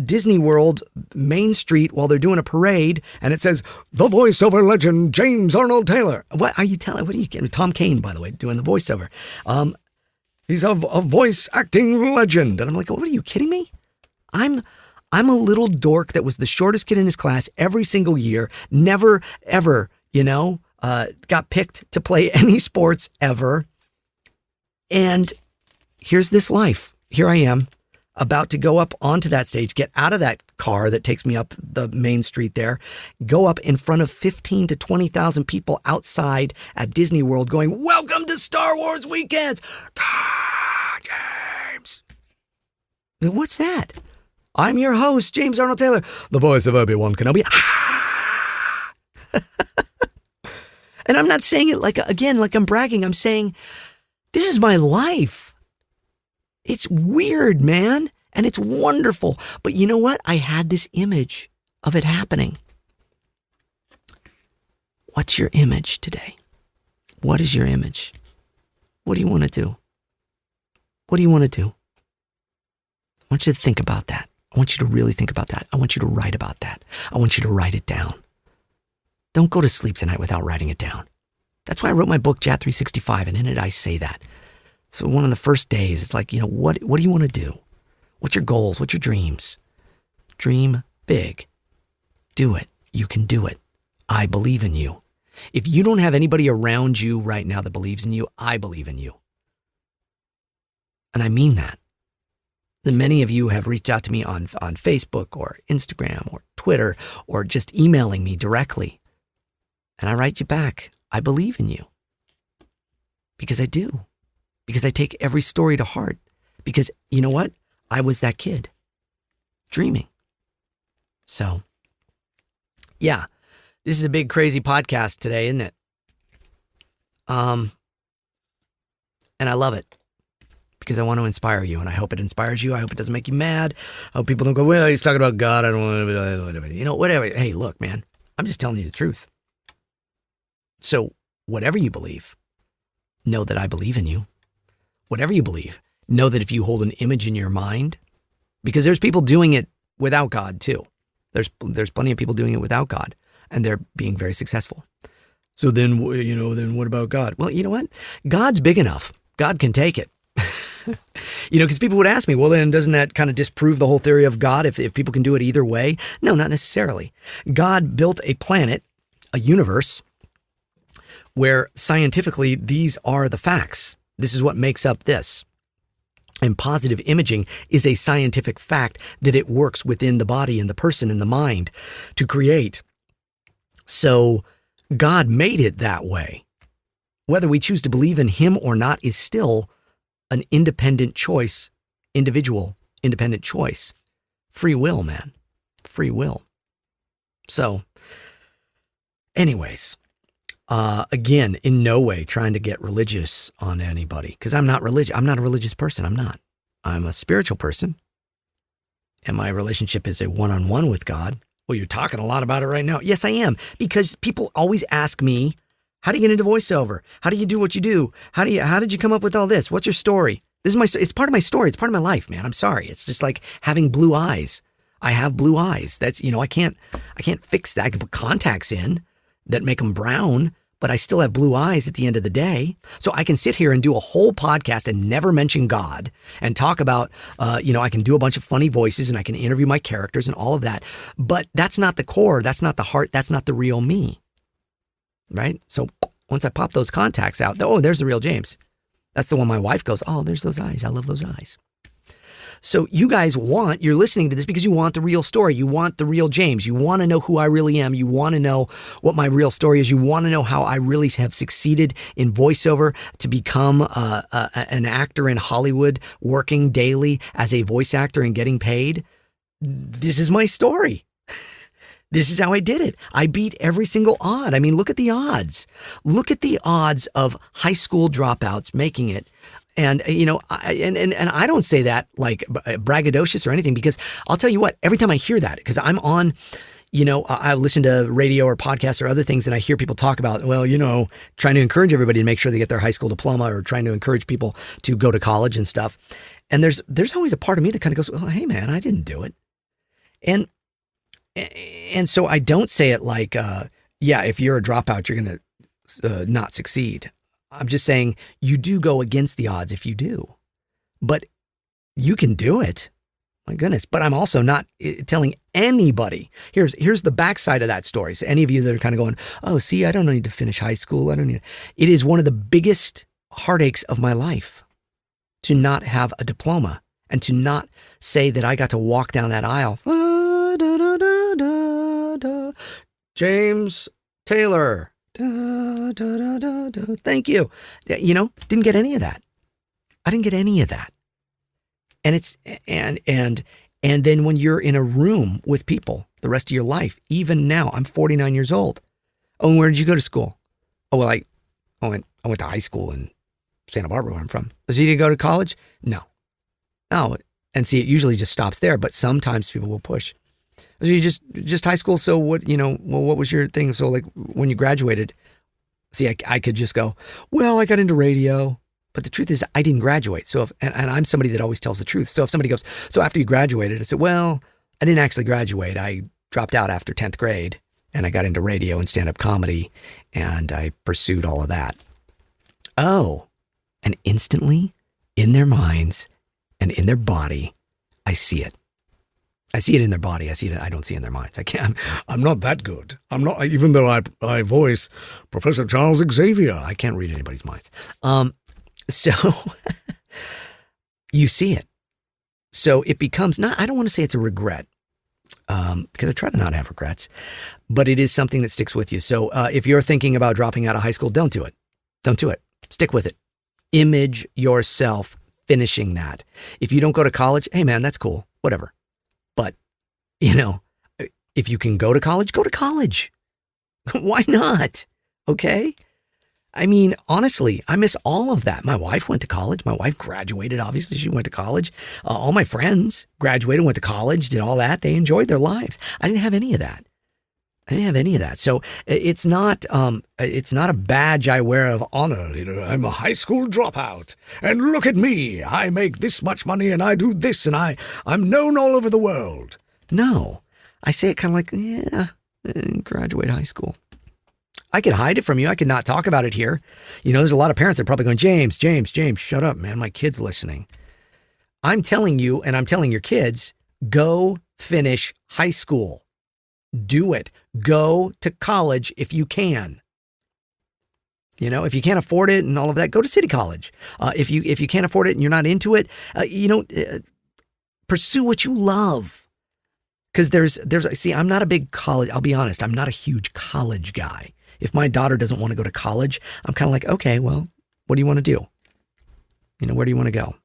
Disney World Main Street while they're doing a parade, and it says, the voiceover legend, James Arnold Taylor. What are you telling? What are you getting? Tom Kane, by the way, doing the voiceover. He's a voice acting legend. And I'm like, what are you kidding me? I'm a little dork that was the shortest kid in his class every single year, never, ever, got picked to play any sports ever. And here's this life. Here I am, about to go up onto that stage, get out of that car that takes me up the main street there, go up in front of 15 to 20,000 people outside at Disney World going, welcome to Star Wars Weekends. James. What's that? I'm your host, James Arnold Taylor, the voice of Obi-Wan Kenobi. And I'm not saying it like I'm bragging. I'm saying this is my life. It's weird, man, and it's wonderful. But you know what? I had this image of it happening. What's your image today? What is your image? What do you want to do? What do you want to do? I want you to think about that. I want you to really think about that. I want you to write about that. I want you to write it down. Don't go to sleep tonight without writing it down. That's why I wrote my book, JAT 365, and in it I say that. So one of the first days, it's like, what do you want to do? What's your goals? What's your dreams? Dream big. Do it. You can do it. I believe in you. If you don't have anybody around you right now that believes in you, I believe in you. And I mean that. And many of you have reached out to me on Facebook or Instagram or Twitter or just emailing me directly. And I write you back, I believe in you. Because I do. Because I take every story to heart. Because you know what? I was that kid. Dreaming. So, yeah. This is a big crazy podcast today, isn't it? And I love it. Because I want to inspire you, and I hope it inspires you. I hope it doesn't make you mad. I hope people don't go, well, he's talking about God. I don't want to, whatever. Hey, look, man, I'm just telling you the truth. So whatever you believe, know that I believe in you. Whatever you believe, know that if you hold an image in your mind, because there's people doing it without God too. There's plenty of people doing it without God, and they're being very successful. So then what about God? Well, you know what? God's big enough. God can take it. Because people would ask me, well, then doesn't that kind of disprove the whole theory of God if people can do it either way? No, not necessarily. God built a planet, a universe, where scientifically these are the facts. This is what makes up this. And positive imaging is a scientific fact that it works within the body and the person and the mind to create. So God made it that way. Whether we choose to believe in him or not is still an independent choice, individual independent choice. Free will, man. Free will. So, anyways, again, in no way trying to get religious on anybody, because I'm not religious. I'm not a religious person. I'm not. I'm a spiritual person. And my relationship is a one-on-one with God. Well, you're talking a lot about it right now. Yes, I am. Because people always ask me, how do you get into voiceover? How do you do what you do? How did you come up with all this? What's your story? It's part of my story. It's part of my life, man. I'm sorry. It's just like having blue eyes. I have blue eyes. That's, I can't fix that. I can put contacts in that make them brown, but I still have blue eyes at the end of the day. So I can sit here and do a whole podcast and never mention God and talk about, I can do a bunch of funny voices and I can interview my characters and all of that. But that's not the core. That's not the heart. That's not the real me. Right? So once I pop those contacts out, there's the real James. That's the one my wife goes, oh, there's those eyes. I love those eyes. So you guys you're listening to this because you want the real story. You want the real James. You want to know who I really am. You want to know what my real story is. You want to know how I really have succeeded in voiceover to become an actor in Hollywood, working daily as a voice actor and getting paid. This is my story. This is how I did it. I beat every single odd. I mean, look at the odds. Look at the odds of high school dropouts making it. And, I don't say that like braggadocious or anything, because I'll tell you what, every time I hear that, because I'm on, I listen to radio or podcasts or other things and I hear people talk about, trying to encourage everybody to make sure they get their high school diploma or trying to encourage people to go to college and stuff. And there's always a part of me that kind of goes, well, hey man, I didn't do it. And so I don't say it like, if you're a dropout, you're going to not succeed. I'm just saying you do go against the odds if you do, but you can do it. My goodness. But I'm also not telling anybody. Here's the backside of that story. So any of you that are kind of going, oh, see, I don't need to finish high school. It is one of the biggest heartaches of my life to not have a diploma and to not say that I got to walk down that aisle. James Taylor. Thank you. Didn't get any of that. I didn't get any of that. And it's and then when you're in a room with people the rest of your life, even now, I'm 49 years old. Oh, and where did you go to school? Oh, well, I went to high school in Santa Barbara, where I'm from. So you didn't go to college? No. And see, it usually just stops there, but sometimes people will push. So you just high school. So what, what was your thing? So like when you graduated, see, I could just go, well, I got into radio, but the truth is I didn't graduate. So and I'm somebody that always tells the truth. So if somebody goes, so after you graduated, I said, well, I didn't actually graduate. I dropped out after 10th grade and I got into radio and stand-up comedy and I pursued all of that. Oh, and instantly in their minds and in their body, I see it. I see it in their body. I see it. I don't see it in their minds. I'm not that good. I'm not, even though I voice Professor Charles Xavier. I can't read anybody's minds. So you see it. So it becomes I don't want to say it's a regret, because I try to not have regrets, but it is something that sticks with you. So if you're thinking about dropping out of high school, don't do it. Don't do it. Stick with it. Image yourself finishing that. If you don't go to college, hey man, that's cool. Whatever. But, if you can go to college, go to college. Why not? Okay? I mean, honestly, I miss all of that. My wife went to college. My wife graduated, obviously. She went to college. All my friends graduated, went to college, did all that. They enjoyed their lives. I didn't have any of that. So it's not a badge I wear of honor. I'm a high school dropout. And look at me. I make this much money and I do this and I'm known all over the world. No, I say it kind of like, I didn't graduate high school. I could hide it from you. I could not talk about it here. There's a lot of parents that are probably going, James, shut up, man. My kid's listening. I'm telling you, and I'm telling your kids, go finish high school. Do it. Go to college if you can. If you can't afford it and all of that, go to city college. If you can't afford it and you're not into it, pursue what you love. Because I'm not a big college. I'll be honest. I'm not a huge college guy. If my daughter doesn't want to go to college, I'm kind of like, okay, well, what do you want to do? Where do you want to go?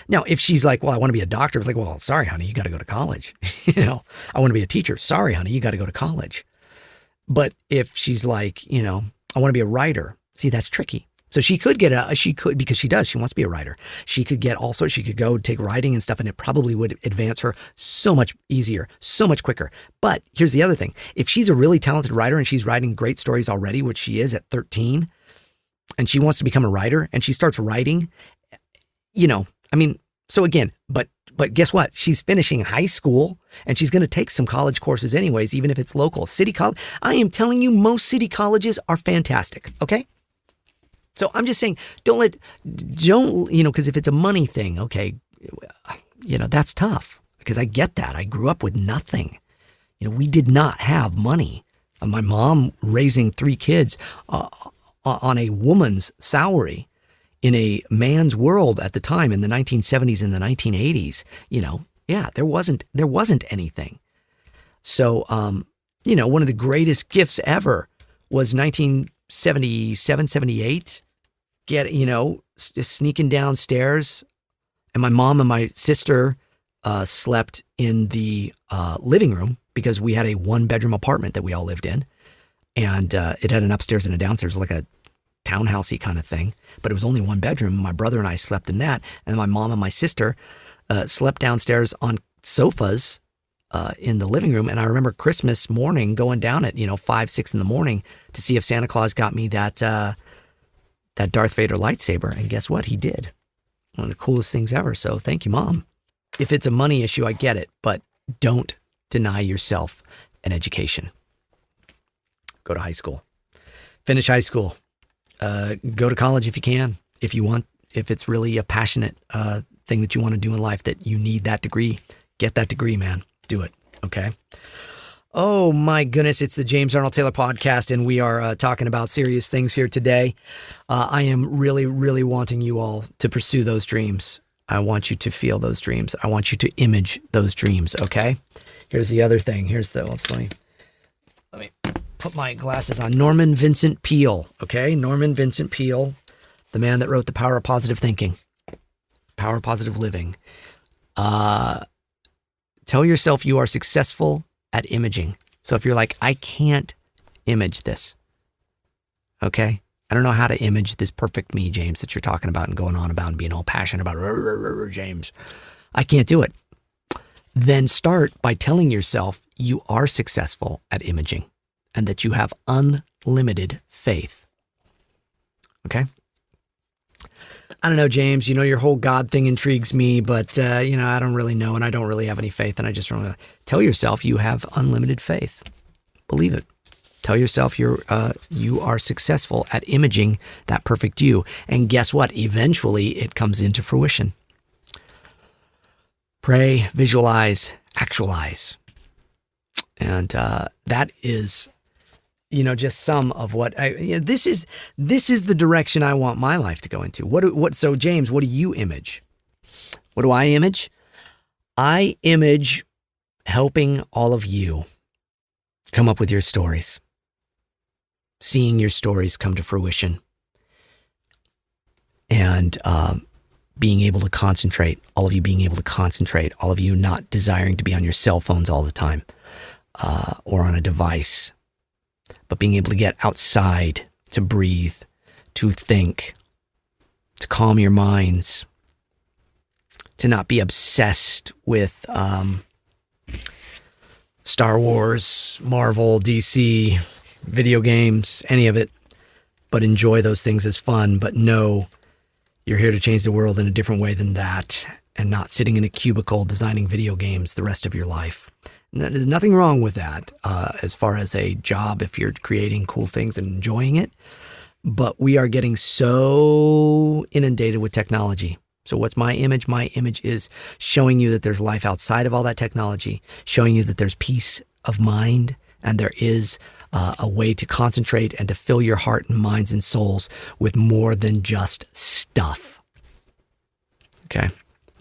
Now, if she's like, well, I want to be a doctor, it's like, well, sorry, honey, you got to go to college. I want to be a teacher. Sorry, honey, you got to go to college. But if she's like, I want to be a writer. See, that's tricky. So she could because she does. She wants to be a writer. She could go take writing and stuff, and it probably would advance her so much easier, so much quicker. But here's the other thing. If she's a really talented writer and she's writing great stories already, which she is at 13, and she wants to become a writer and she starts writing, so again, but guess what? She's finishing high school and she's going to take some college courses anyways, even if it's local. City college. I am telling you, most city colleges are fantastic. Okay. So I'm just saying, because if it's a money thing, okay, that's tough because I get that. I grew up with nothing. We did not have money. My mom raising 3 kids on a woman's salary in a man's world at the time in the 1970s and the 1980s, there wasn't anything. So, one of the greatest gifts ever was 1977, 78. Just sneaking downstairs, and my mom and my sister slept in the living room because we had a 1-bedroom apartment that we all lived in, and it had an upstairs and a downstairs, like a townhousey kind of thing, but it was only 1 bedroom. My brother and I slept in that, and my mom and my sister slept downstairs on sofas in the living room. And I remember Christmas morning going down at 5, 6 in the morning to see if Santa Claus got me that Darth Vader lightsaber. And guess what? He did. One of the coolest things ever. So thank you, Mom. If it's a money issue, I get it, but don't deny yourself an education. Go to high school. Finish high school. Go to college if you can, if you want, if it's really a passionate thing that you want to do in life, that you need that degree. Get that degree, man. Do it. Okay. Oh my goodness. It's the James Arnold Taylor podcast, and we are talking about serious things here today. I am really, really wanting you all to pursue those dreams. I want you to feel those dreams. I want you to image those dreams. Okay. Here's the other thing. Let me put my glasses on. Norman Vincent Peale. Okay. Norman Vincent Peale, the man that wrote The Power of Positive Thinking, Power of Positive Living. Tell yourself you are successful at imaging. So if you're like, I can't image this. Okay. I don't know how to image this perfect me, James, that you're talking about and going on about and being all passionate about, James. I can't do it. Then start by telling yourself you are successful at imaging and that you have unlimited faith. Okay. I don't know, James, your whole God thing intrigues me, but, I don't really know, and I don't really have any faith, and I just want to tell yourself you have unlimited faith. Believe it. Tell yourself you are successful at imaging that perfect you, and guess what? Eventually, it comes into fruition. Pray, visualize, actualize. And that is... just some of what this is the direction I want my life to go into. So James, what do you image? What do I image? I image helping all of you come up with your stories, seeing your stories come to fruition, and being able to concentrate, all of you not desiring to be on your cell phones all the time or on a device, but being able to get outside, to breathe, to think, to calm your minds, to not be obsessed with Star Wars, Marvel, DC, video games, any of it, but enjoy those things as fun, but know you're here to change the world in a different way than that, and not sitting in a cubicle designing video games the rest of your life. There's nothing wrong with that as far as a job if you're creating cool things and enjoying it. But we are getting so inundated with technology. So what's my image? My image is showing you that there's life outside of all that technology, showing you that there's peace of mind, and there is a way to concentrate and to fill your heart and minds and souls with more than just stuff. Okay?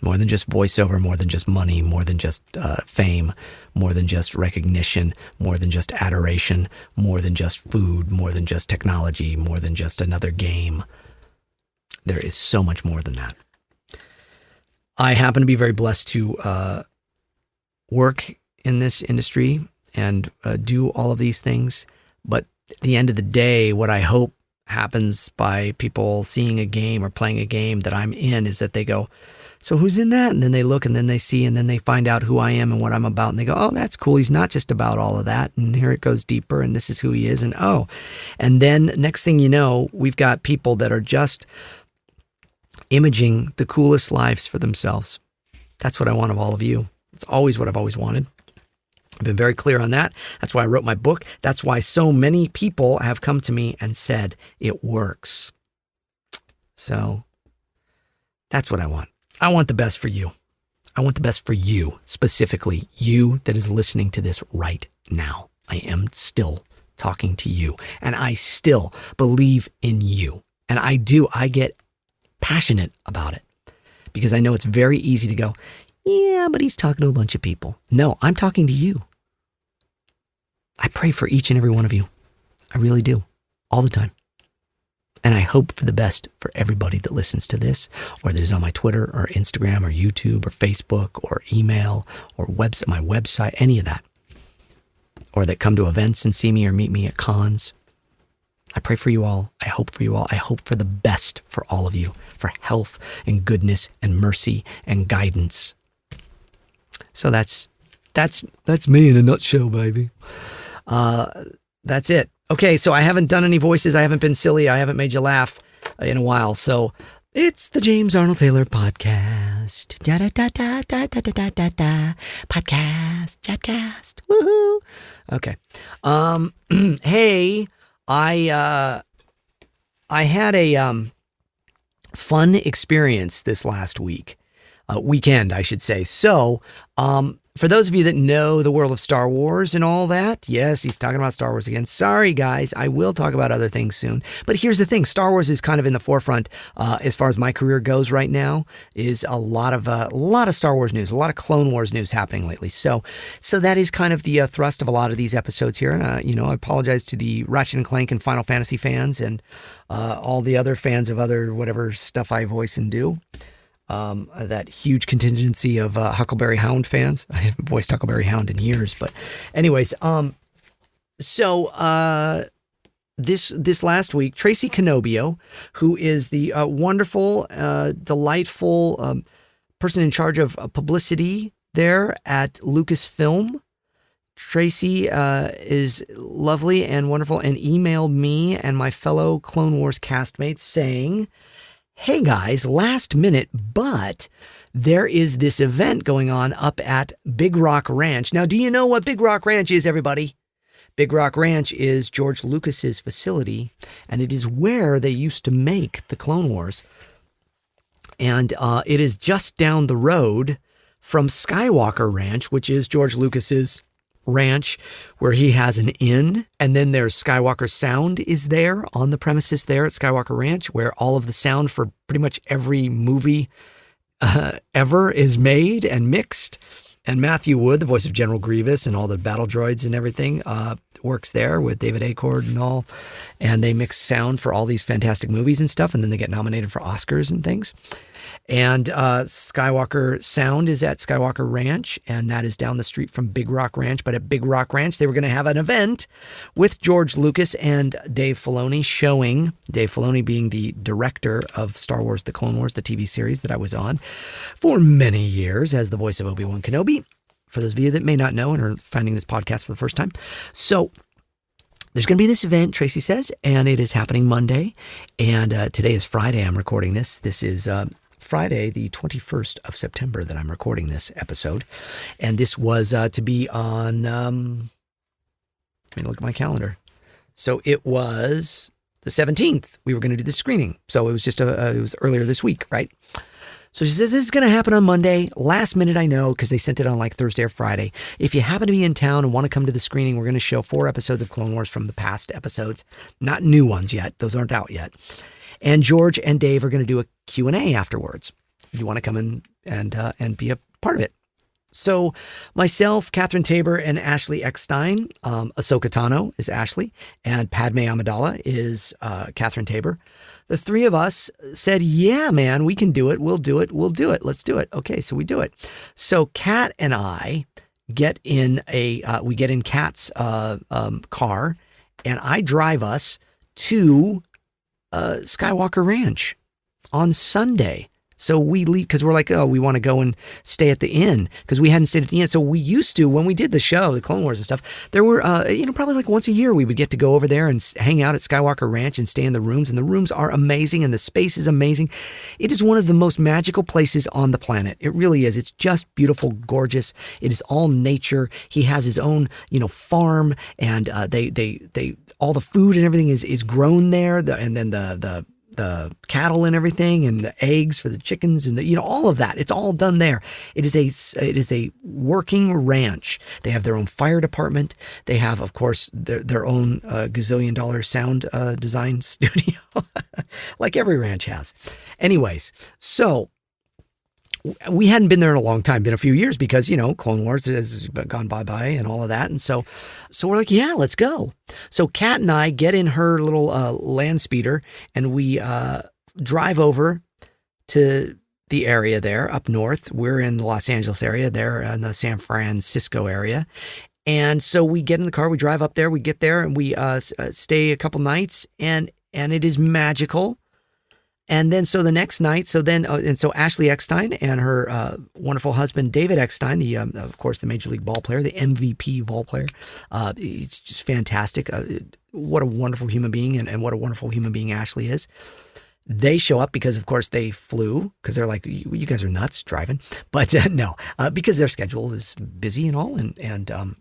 More than just voiceover, more than just money, more than just fame, more than just recognition, more than just adoration, more than just food, more than just technology, more than just another game. There is so much more than that. I happen to be very blessed to work in this industry and do all of these things. But at the end of the day, what I hope happens by people seeing a game or playing a game that I'm in is that they go, so who's in that? And then they look and then they see and then they find out who I am and what I'm about. And they go, oh, that's cool. He's not just about all of that. And here it goes deeper and this is who he is. And oh, and then next thing you know, we've got people that are just imaging the coolest lives for themselves. That's what I want of all of you. It's always what I've always wanted. I've been very clear on that. That's why I wrote my book. That's why so many people have come to me and said it works. So that's what I want. I want the best for you. I want the best for you, specifically you that is listening to this right now. I am still talking to you, and I still believe in you. And I get passionate about it because I know it's very easy to go, yeah, but he's talking to a bunch of people. No, I'm talking to you. I pray for each and every one of you. I really do, all the time. And I hope for the best for everybody that listens to this, or that is on my Twitter or Instagram or YouTube or Facebook or email or my website, any of that. Or that come to events and see me or meet me at cons. I pray for you all. I hope for you all. I hope for the best for all of you, for health and goodness and mercy and guidance. So that's me in a nutshell, baby. That's it. Okay, so I haven't done any voices. I haven't been silly. I haven't made you laugh in a while. So it's the James Arnold Taylor podcast. Podcast. JATcast. Woohoo. Okay. Hey, I had a fun experience this last weekend, I should say. So, for those of you that know the world of Star Wars and all that, yes, he's talking about Star Wars again. Sorry, guys, I will talk about other things soon. But here's the thing. Star Wars is kind of in the forefront as far as my career goes right now, is a lot of Star Wars news, a lot of Clone Wars news happening lately. So that is kind of the thrust of a lot of these episodes here. And, I apologize to the Ratchet and Clank and Final Fantasy fans and all the other fans of other whatever stuff I voice and do. That huge contingency of Huckleberry Hound fans. I haven't voiced Huckleberry Hound in years, but anyways, this last week, Tracy Canobio, who is the wonderful, delightful person in charge of publicity there at Lucasfilm. Tracy is lovely and wonderful and emailed me and my fellow Clone Wars castmates saying, hey guys, last minute, but there is this event going on up at Big Rock Ranch. Now, do you know what Big Rock Ranch is, everybody? Big Rock Ranch is George Lucas's facility, and it is where they used to make the Clone Wars. And it is just down the road from Skywalker Ranch, which is George Lucas's ranch where he has an inn, and then there's Skywalker Sound is there on the premises there at Skywalker Ranch, where all of the sound for pretty much every movie ever is made and mixed. And Matthew Wood, the voice of General Grievous and all the battle droids and everything, works there with David Acord and all, and they mix sound for all these fantastic movies and stuff, and then they get nominated for Oscars and things. And Skywalker Sound is at Skywalker Ranch, and that is down the street from Big Rock Ranch. But at Big Rock Ranch, they were going to have an event with George Lucas and Dave Filoni, showing Dave Filoni being the director of Star Wars: The Clone Wars, the TV series that I was on for many years as the voice of Obi-Wan Kenobi, for those of you that may not know and are finding this podcast for the first time. So there's going to be this event, Tracy says, and it is happening Monday. And today is Friday. I'm recording this. This is Friday, the 21st of September that I'm recording this episode. And this was to be on, let me look at my calendar. So it was the 17th. We were going to do the screening. So it was just, it was earlier this week, right? So she says, this is going to happen on Monday. Last minute, I know, because they sent it on like Thursday or Friday. If you happen to be in town and want to come to the screening, we're going to show 4 episodes of Clone Wars from the past episodes. Not new ones yet. Those aren't out yet. And George and Dave are going to do a Q&A afterwards. You want to come in and be a part of it. So myself, Catherine Tabor, and Ashley Eckstein, Ahsoka Tano is Ashley, and Padme Amidala is Catherine Tabor. The 3 of us said, yeah, man, we can do it. We'll do it. We'll do it. Let's do it. Okay, so we do it. So Kat and I get in Kat's car, and I drive us to Skywalker Ranch on Sunday. So we leave because we're like, oh, we want to go and stay at the inn because we hadn't stayed at the inn. So we used to, when we did the show, the Clone Wars and stuff, there were, probably like once a year we would get to go over there and hang out at Skywalker Ranch and stay in the rooms. And the rooms are amazing and the space is amazing. It is one of the most magical places on the planet. It really is. It's just beautiful, gorgeous. It is all nature. He has his own, farm, and they all the food and everything is grown there. And then the cattle and everything, and the eggs for the chickens, and all of that. It's all done there. It is a working ranch. They have their own fire department. They have, of course, their own gazillion-dollar sound design studio, like every ranch has. Anyways, so we hadn't been there in a long time, been a few years because, Clone Wars has gone bye-bye and all of that. And so we're like, yeah, let's go. So Kat and I get in her little land speeder and we drive over to the area there up north. We're in the Los Angeles area. They're in the San Francisco area. And so we get in the car, we drive up there, we get there, and we stay a couple nights, and it is magical. And then, so the next night, so Ashley Eckstein and her wonderful husband, David Eckstein, of course, the Major League ball player, the MVP ball player. He's just fantastic. What a wonderful human being, and what a wonderful human being Ashley is. They show up because, of course, they flew, because they're like, you guys are nuts driving. But no, because their schedule is busy and all. And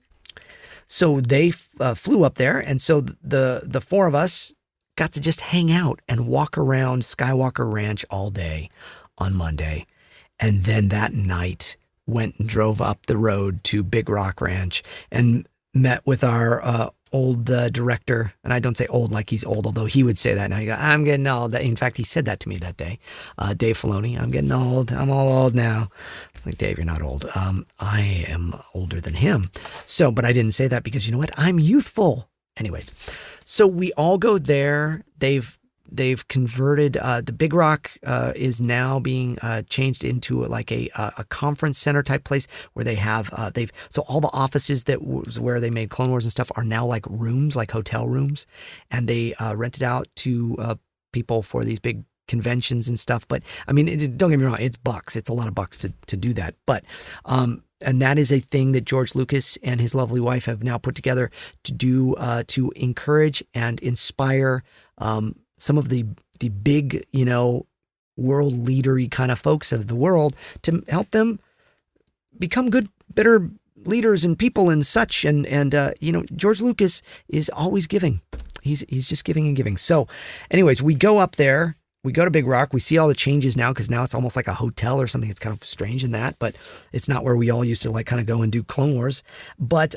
so they flew up there. And so the 4 of us got to just hang out and walk around Skywalker Ranch all day on Monday. And then that night went and drove up the road to Big Rock Ranch and met with our old director. And I don't say old like he's old, although he would say that now. He goes, I'm getting old. In fact, he said that to me that day. Dave Filoni, I'm getting old. I'm all old now. I was like, Dave, you're not old. I am older than him. So, but I didn't say that because you know what? I'm youthful. Anyways, so we all go there. They've converted, the Big Rock is now being changed into like a conference center type place where they have, so all the offices that was where they made Clone Wars and stuff are now like rooms, like hotel rooms. And they rent it out to people for these big conventions and stuff. But I mean, don't get me wrong, it's bucks. It's a lot of bucks to do that. But, and that is a thing that George Lucas and his lovely wife have now put together to do, to encourage and inspire some of the big, world leadery kind of folks of the world, to help them become good, better leaders and people and such. And George Lucas is always giving. He's just giving and giving. So anyways, we go up there. We go to Big Rock. We see all the changes now because now it's almost like a hotel or something. It's kind of strange in that, but it's not where we all used to like kind of go and do Clone Wars. But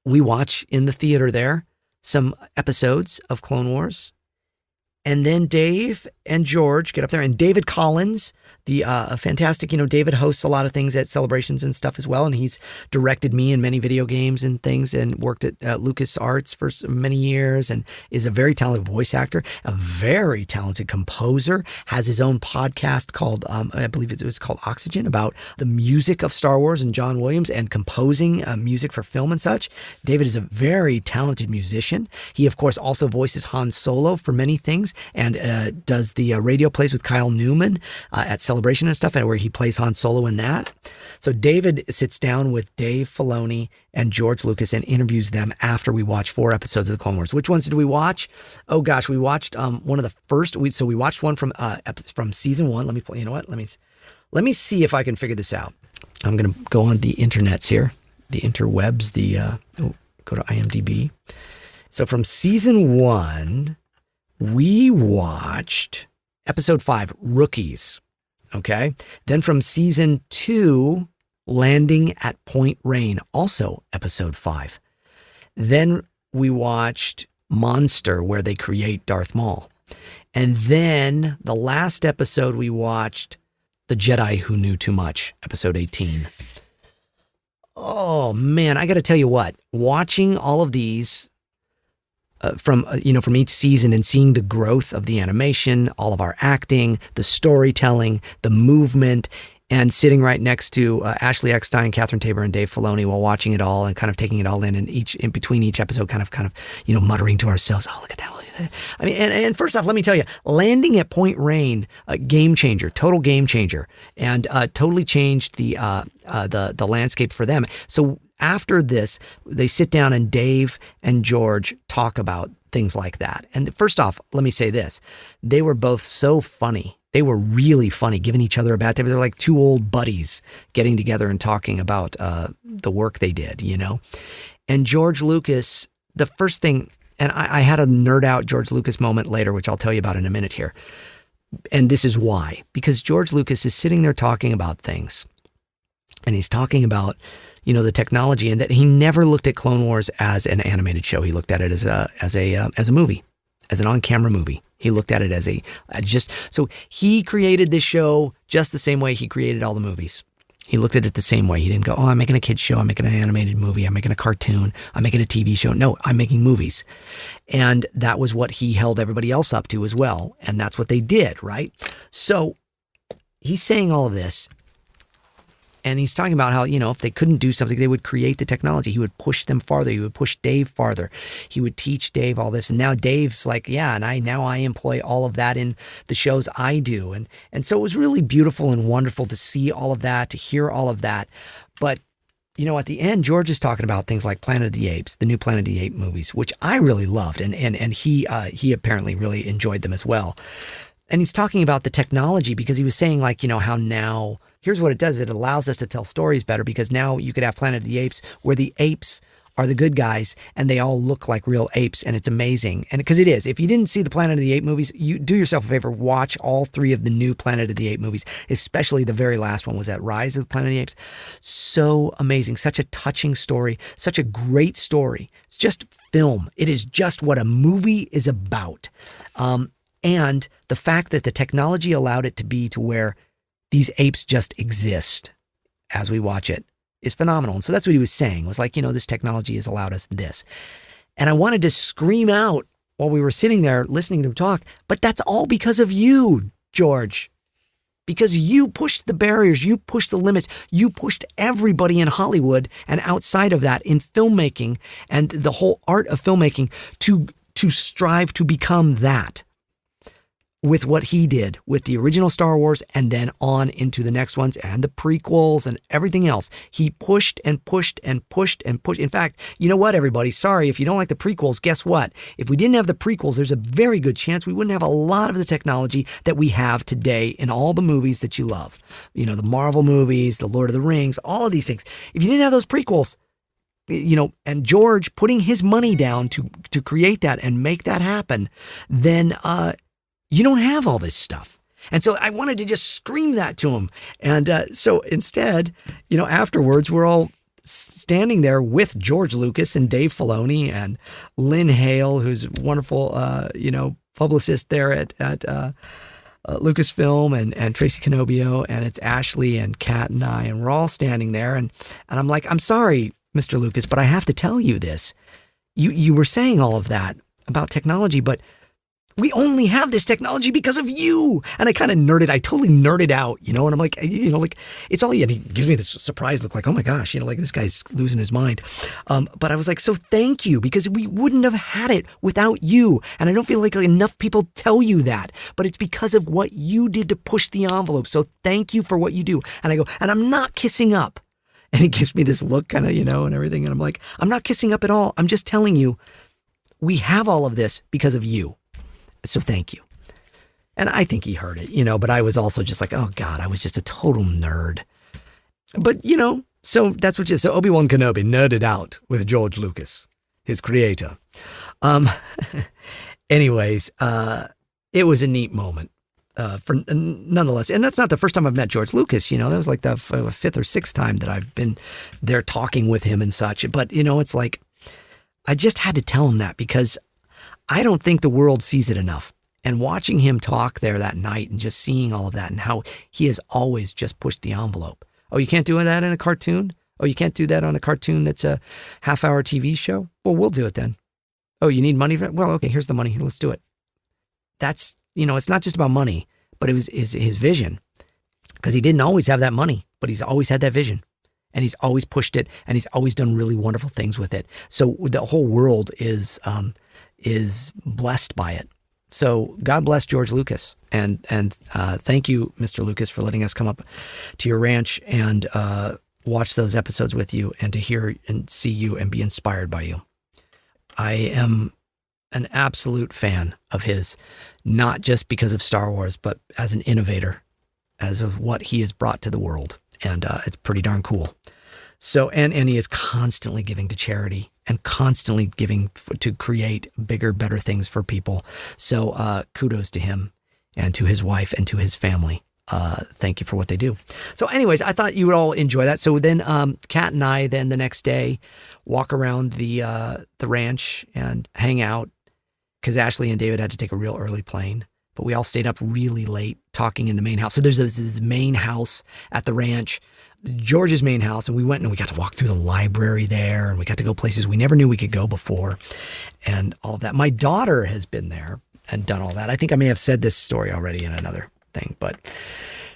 we watch in the theater there some episodes of Clone Wars. And then Dave and George get up there, and David Collins, the fantastic, David hosts a lot of things at celebrations and stuff as well. And he's directed me in many video games and things, and worked at LucasArts for many years, and is a very talented voice actor, a very talented composer, has his own podcast called, I believe it was called Oxygen, about the music of Star Wars and John Williams and composing music for film and such. David is a very talented musician. He, of course, also voices Han Solo for many things. things and does the radio plays with Kyle Newman at Celebration and stuff, and where he plays Han Solo in that. So David sits down with Dave Filoni and George Lucas and interviews them after we watch 4 episodes of the Clone Wars. Which ones did we watch? Oh gosh, we watched one of the first. So we watched one from season 1. Let me pull. You know what? Let me see if I can figure this out. I'm gonna go on the internets here, the interwebs. Go to IMDb. So from season 1, we watched episode 5, Rookies. Okay. Then from season 2, Landing at Point Rain, also episode 5. Then we watched Monster, where they create Darth Maul. And then the last episode we watched, The Jedi Who Knew Too Much, episode 18. Oh man, I got to tell you what, watching all of these from each season and seeing the growth of the animation, all of our acting, the storytelling, the movement, and sitting right next to Ashley Eckstein, Catherine Tabor, and Dave Filoni while watching it all and kind of taking it all in, and in between each episode, kind of muttering to ourselves, "Oh, look at that!" I mean, and first off, let me tell you, Landing at Point Rain, game changer, total game changer, and totally changed the landscape for them. So after this, they sit down and Dave and George talk about things like that. And first off, let me say this. They were both so funny. They were really funny, giving each other a bad time. They're like two old buddies getting together and talking about the work they did, And George Lucas, the first thing, and I had a nerd out George Lucas moment later, which I'll tell you about in a minute here. And this is why. Because George Lucas is sitting there talking about things. And he's talking about the technology, and that he never looked at Clone Wars as an animated show. He looked at it as a movie, as an on-camera movie. He looked at it so he created this show just the same way he created all the movies. He looked at it the same way. He didn't go, "Oh, I'm making a kid's show. I'm making an animated movie. I'm making a cartoon. I'm making a TV show." No, I'm making movies. And that was what he held everybody else up to as well. And that's what they did, right? So he's saying all of this. And he's talking about how, if they couldn't do something, they would create the technology. He would push them farther. He would push Dave farther. He would teach Dave all this. And now Dave's like, yeah, and I employ all of that in the shows I do. And so it was really beautiful and wonderful to see all of that, to hear all of that. But, at the end, George is talking about things like Planet of the Apes, the new Planet of the Apes movies, which I really loved. And he apparently really enjoyed them as well. And he's talking about the technology because he was saying how now, here's what it does. It allows us to tell stories better because now you could have Planet of the Apes where the apes are the good guys and they all look like real apes, and it's amazing. And because it is. If you didn't see the Planet of the Apes movies, you do yourself a favor, watch all 3 of the new Planet of the Apes movies, especially the very last one was that Rise of the Planet of the Apes. So amazing. Such a touching story. Such a great story. It's just film. It is just what a movie is about. And the fact that the technology allowed it to be to where these apes just exist as we watch it is phenomenal. And so that's what he was saying. It was like, this technology has allowed us this. And I wanted to scream out while we were sitting there listening to him talk, but that's all because of you, George. Because you pushed the barriers, you pushed the limits, you pushed everybody in Hollywood and outside of that in filmmaking and the whole art of filmmaking to strive to become that. With what he did with the original Star Wars and then on into the next ones and the prequels and everything else. He pushed and pushed and pushed and pushed. In fact, you know what, everybody? Sorry, if you don't like the prequels, guess what? If we didn't have the prequels, there's a very good chance we wouldn't have a lot of the technology that we have today in all the movies that you love. The Marvel movies, the Lord of the Rings, all of these things. If you didn't have those prequels, and George putting his money down to create that and make that happen, then you don't have all this stuff. And so I wanted to just scream that to him. And so instead, afterwards, we're all standing there with George Lucas and Dave Filoni and Lynn Hale, who's a wonderful, publicist there at Lucasfilm, and Tracy Canobio, and it's Ashley and Kat and I, and we're all standing there. And I'm like, "I'm sorry, Mr. Lucas, but I have to tell you this. You were saying all of that about technology, but We only have this technology because of you. And I kind of I totally nerded out, and I'm like, it's all you. And he gives me this surprised look like, oh my gosh, like this guy's losing his mind. But I was like, so thank you, because we wouldn't have had it without you. And I don't feel like enough people tell you that, but it's because of what you did to push the envelope. So thank you for what you do. And I go, and I'm not kissing up. And he gives me this look kind of, and everything. And I'm like, I'm not kissing up at all. I'm just telling you, we have all of this because of you. So thank you. And I think he heard it, but I was also just like, oh God, I was just a total nerd. But, so that's what so Obi-Wan Kenobi nerded out with George Lucas, his creator. Anyways, it was a neat moment. Nonetheless, and that's not the first time I've met George Lucas, that was like the fifth or sixth time that I've been there talking with him and such. But, it's like, I just had to tell him that because I don't think the world sees it enough. And watching him talk there that night and just seeing all of that and how he has always just pushed the envelope. Oh, you can't do that in a cartoon? Oh, you can't do that on a cartoon that's a half-hour TV show? Well, we'll do it then. Oh, you need money for it? Well, okay, here's the money. Let's do it. That's, it's not just about money, but it was his vision. Because he didn't always have that money, but he's always had that vision. And he's always pushed it, and he's always done really wonderful things with it. So the whole world is blessed by it. So God bless George Lucas, and thank you, Mr. Lucas, for letting us come up to your ranch and watch those episodes with you, and to hear and see you and be inspired by you. I am an absolute fan of his, not just because of Star Wars, but as an innovator, as of what he has brought to the world, and it's pretty darn cool. So, and he is constantly giving to charity and constantly giving to create bigger, better things for people. So kudos to him and to his wife and to his family. Thank you for what they do. So anyways, I thought you would all enjoy that. So then Kat and I then the next day walk around the ranch and hang out because Ashley and David had to take a real early plane. But we all stayed up really late talking in the main house. So there's this main house at the ranch, George's main house, and we went and we got to walk through the library there, and we got to go places we never knew we could go before, and all of that. My daughter has been there and done all that. I think I may have said this story already in another thing, but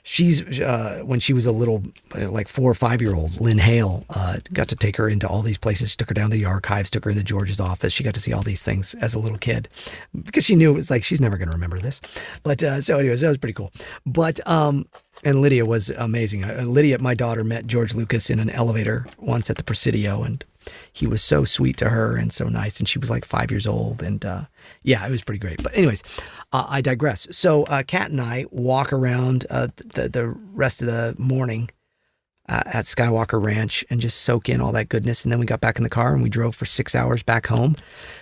she's when she was a little, like 4 or 5 year old, Lynn Hale got to take her into all these places. She took her down to the archives, took her into George's office. She got to see all these things as a little kid because she knew it was like, she's never going to remember this. But so anyways, that was pretty cool. But and Lydia was amazing. Lydia, my daughter, met George Lucas in an elevator once at the Presidio, and he was so sweet to her and so nice. And she was like 5 years old. And yeah, it was pretty great. But anyways, I digress. So Kat and I walk around the rest of the morning at Skywalker Ranch and just soak in all that goodness. And then we got back in the car and we drove for 6 hours back home.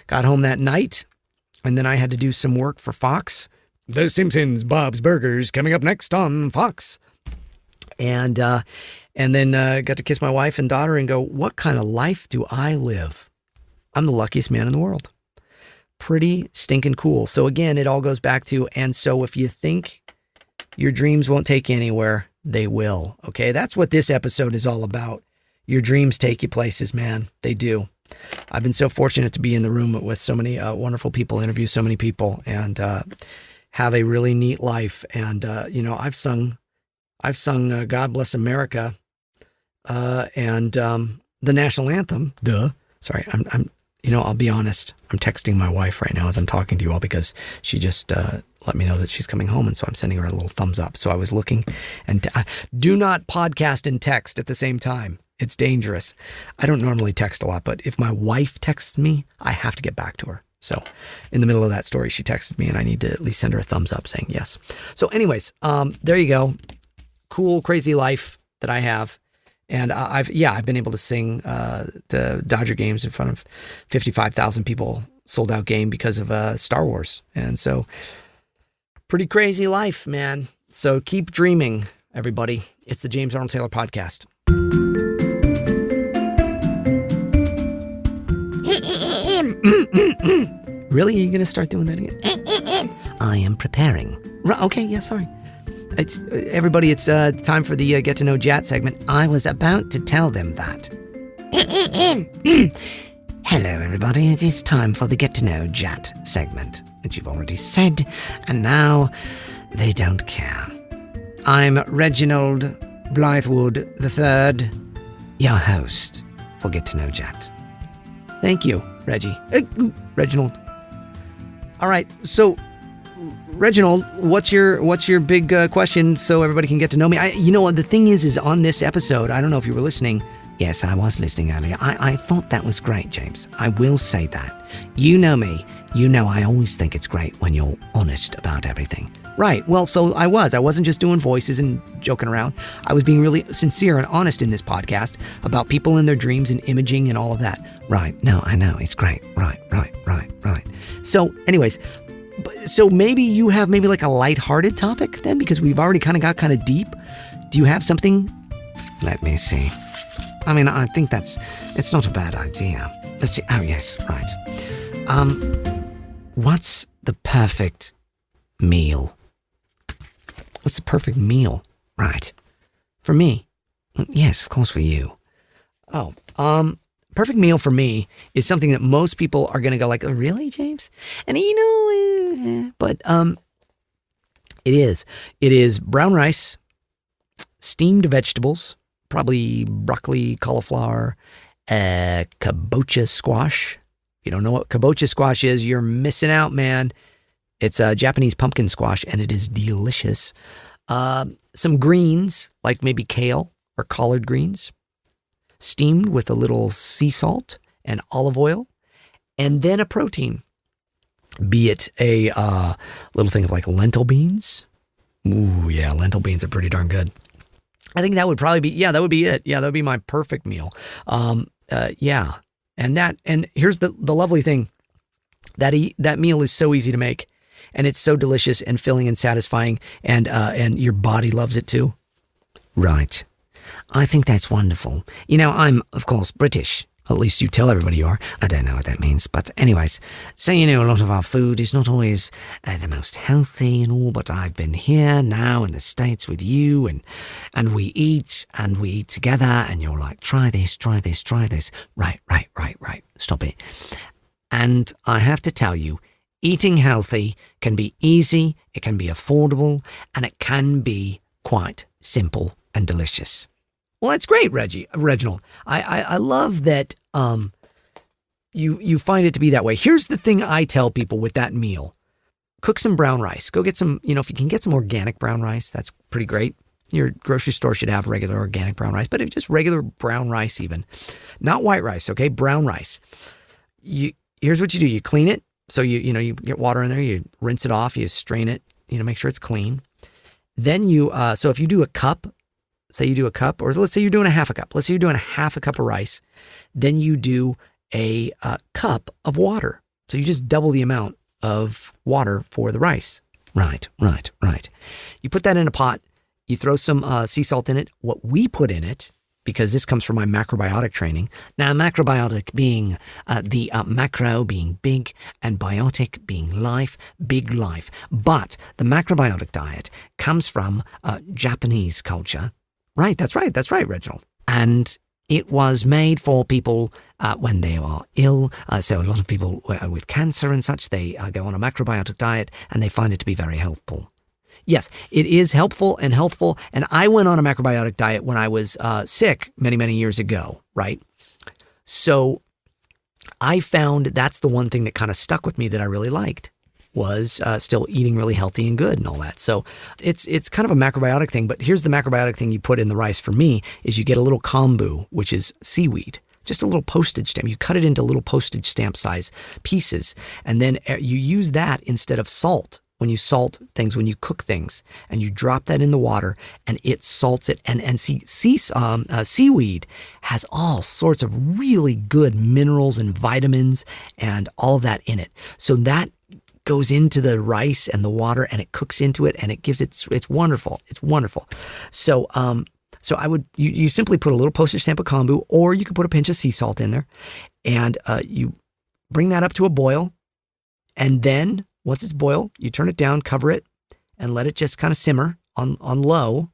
Got home that night. And then I had to do some work for Fox. The Simpsons, Bob's Burgers, coming up next on Fox. And then got to kiss my wife and daughter and go, what kind of life do I live? I'm the luckiest man in the world. Pretty stinking cool. So again, it all goes back to, and so if you think your dreams won't take you anywhere, they will. Okay, that's what this episode is all about. Your dreams take you places, man. They do. I've been so fortunate to be in the room with so many wonderful people, interview so many people, and have a really neat life. And I've sung God Bless America and the national anthem. Sorry, I'm I'll be honest. I'm texting my wife right now as I'm talking to you all because she just let me know that she's coming home, and so I'm sending her a little thumbs up. So I was looking, and do not podcast and text at the same time. It's dangerous. I don't normally text a lot, but if my wife texts me, I have to get back to her. So in the middle of that story, she texted me, and I need to at least send her a thumbs up saying yes. So anyways, there you go. Cool, crazy life that I have. And I've been able to sing the Dodger games in front of 55,000 people, sold out game because of Star Wars. And so pretty crazy life, man. So keep dreaming, everybody. It's the James Arnold Taylor Podcast. Really? Are you going to start doing that again? I am preparing. Okay, yeah, sorry. It's everybody, it's time for the Get to Know Jat segment. I was about to tell them that. Hello, everybody. It is time for the Get to Know Jat segment, which you've already said, and now they don't care. I'm Reginald Blythewood III, your host for Get to Know Jat. Thank you, Reggie. Reginald. All right, so Reginald, what's your big question so everybody can get to know me? The thing is on this episode, I don't know if you were listening. Yes, I was listening earlier. I thought that was great, James. I will say that. You know me. You know I always think it's great when you're honest about everything. Right. Well, so I was. I wasn't just doing voices and joking around. I was being really sincere and honest in this podcast about people and their dreams and imaging and all of that. Right. No, I know. It's great. Right. So anyways, so maybe you have like a lighthearted topic then, because we've already got kind of deep. Do you have something? Let me see. I mean, I think it's not a bad idea. Let's see. Oh, yes, right. What's the perfect meal? What's the perfect meal? Right. For me? Yes, of course for you. Oh, perfect meal for me is something that most people are going to go like, oh, really, James? And but it is. It is brown rice, steamed vegetables, probably broccoli, cauliflower, kabocha squash. If you don't know what kabocha squash is, you're missing out, man. It's a Japanese pumpkin squash, and it is delicious. Some greens, like maybe kale or collard greens, steamed with a little sea salt and olive oil, and then a protein. Be it a little thing of like lentil beans. Ooh, yeah, lentil beans are pretty darn good. I think that would probably be, that would be it. Yeah, that would be my perfect meal. Yeah. And here's the lovely thing. That meal is so easy to make, and it's so delicious and filling and satisfying, and your body loves it too. Right. I think that's wonderful. I'm, of course, British. At least you tell everybody you are. I don't know what that means. But anyways, so a lot of our food is not always the most healthy and all, but I've been here now in the States with you, and we eat together, and you're like, try this. Right. Stop it. And I have to tell you, eating healthy can be easy, it can be affordable, and it can be quite simple and delicious. Well, that's great, Reginald. I love that you find it to be that way. Here's the thing I tell people with that meal. Cook some brown rice. Go get some, if you can get some organic brown rice, that's pretty great. Your grocery store should have regular organic brown rice, but just regular brown rice even. Not white rice, okay? Brown rice. Here's what you do. You clean it. So you get water in there, you rinse it off, you strain it, make sure it's clean. Then so if you do a cup, say you do a cup, or let's say you're doing a half a cup. Let's say you're doing a half a cup of rice. Then you do a cup of water. So you just double the amount of water for the rice. Right. You put that in a pot. You throw some sea salt in it. What we put in it, because this comes from my macrobiotic training. Now, macrobiotic being the macro being big and biotic being life, big life. But the macrobiotic diet comes from Japanese culture. Right, that's right, Reginald. And it was made for people when they are ill. So a lot of people with cancer and such, they go on a macrobiotic diet and they find it to be very helpful. Yes, it is helpful and healthful. And I went on a macrobiotic diet when I was sick many, many years ago, right? So I found that's the one thing that kind of stuck with me that I really liked. Was still eating really healthy and good and all that. So it's kind of a macrobiotic thing, but here's the macrobiotic thing you put in the rice for me is you get a little kombu, which is seaweed, just a little postage stamp. You cut it into little postage stamp size pieces, and then you use that instead of salt. When you salt things, when you cook things, and you drop that in the water, and it salts it. And seaweed has all sorts of really good minerals and vitamins and all of that in it. So that goes into the rice and the water, and it cooks into it, and it gives it's wonderful. It's wonderful. So I would you simply put a little postage stamp of kombu, or you could put a pinch of sea salt in there, and you bring that up to a boil, and then once it's boiled, you turn it down, cover it, and let it just kind of simmer on low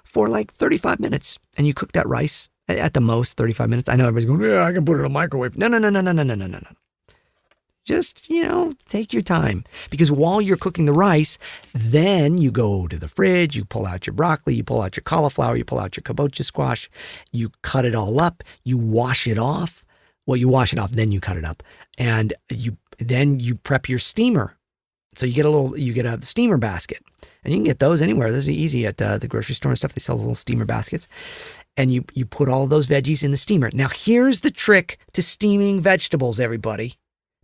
for like 35 minutes, and you cook that rice, At the most, 35 minutes. I know everybody's going, yeah, I can put it in a microwave. No. Just, take your time. Because while you're cooking the rice, then you go to the fridge, you pull out your broccoli, you pull out your cauliflower, you pull out your kabocha squash, you cut it all up, you wash it off. Well, you wash it off, then you cut it up. And then you prep your steamer. So you get a steamer basket. And you can get those anywhere. Those are easy at the grocery store and stuff. They sell little steamer baskets. And you put all those veggies in the steamer. Now, here's the trick to steaming vegetables, everybody.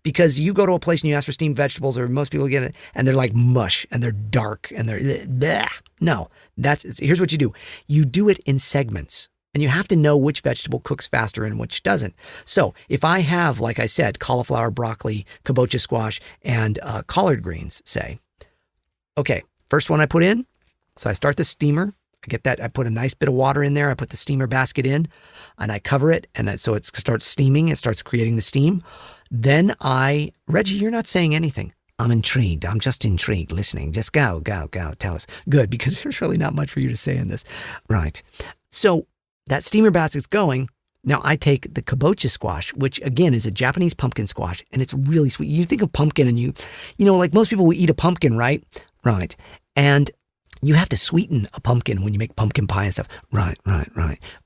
Because you go to a place and you ask for steamed vegetables, or most people get it, and they're like mush, and they're dark, and they're bleh. No, here's what you do. You do it in segments, and you have to know which vegetable cooks faster and which doesn't. So if I have, like I said, cauliflower, broccoli, kabocha squash, and collard greens, say, okay, first one I put in, so I start the steamer. I get that. I put a nice bit of water in there. I put the steamer basket in, and I cover it, and so it starts steaming. It starts creating the steam. Then Reggie, you're not saying anything. I'm intrigued. I'm just intrigued, listening. Just go. Tell us. Good, because there's really not much for you to say in this. Right. So that steamer basket's going. Now I take the kabocha squash, which again is a Japanese pumpkin squash, and it's really sweet. You think of pumpkin and like most people will eat a pumpkin, right? Right. And you have to sweeten a pumpkin when you make pumpkin pie and stuff. Right. Well,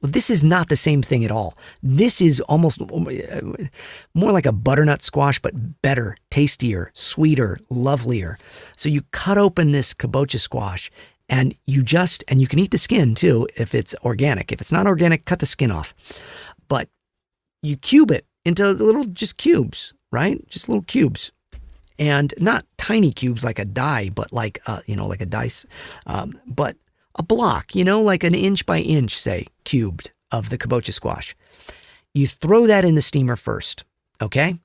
this is not the same thing at all. This is almost more like a butternut squash, but better, tastier, sweeter, lovelier. So you cut open this kabocha squash, and you can eat the skin too if it's organic. If it's not organic, cut the skin off. But you cube it into little just cubes, right? Just little cubes. And not tiny cubes like a die, but like a dice, but a block, like an inch by inch, say, cubed of the kabocha squash. You throw that in the steamer first, okay?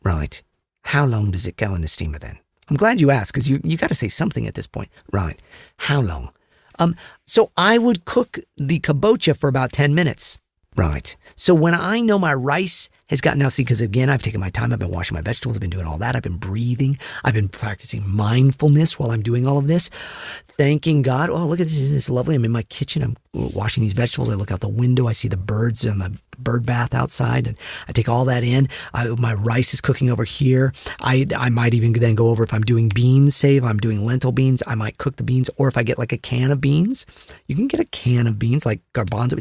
Right. How long does it go in the steamer then? I'm glad you asked, because you got to say something at this point. Right. How long? So I would cook the kabocha for about 10 minutes. Right. So when I know my rice has gotten, now see, because again, I've taken my time, I've been washing my vegetables, I've been doing all that, I've been breathing, I've been practicing mindfulness while I'm doing all of this, thanking God. Oh, look at this, isn't this lovely? I'm in my kitchen, I'm washing these vegetables, I look out the window, I see the birds and the bird bath outside, and I take all that in. My rice is cooking over here. I might even then go over, if I'm doing beans, say if I'm doing lentil beans, I might cook the beans, or if I get like a can of beans, you can get a can of beans like garbanzo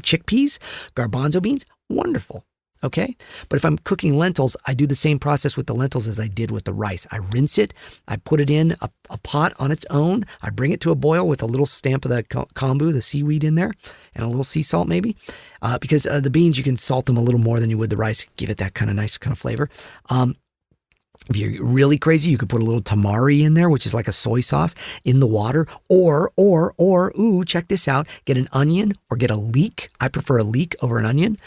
beans, wonderful. Okay. But if I'm cooking lentils, I do the same process with the lentils as I did with the rice. I rinse it. I put it in a pot on its own. I bring it to a boil with a little stamp of the kombu, the seaweed in there, and a little sea salt maybe. Because the beans, you can salt them a little more than you would the rice. Give it that kind of nice kind of flavor. If you're really crazy, you could put a little tamari in there, which is like a soy sauce, in the water. Or, check this out. Get an onion or get a leek. I prefer a leek over an onion.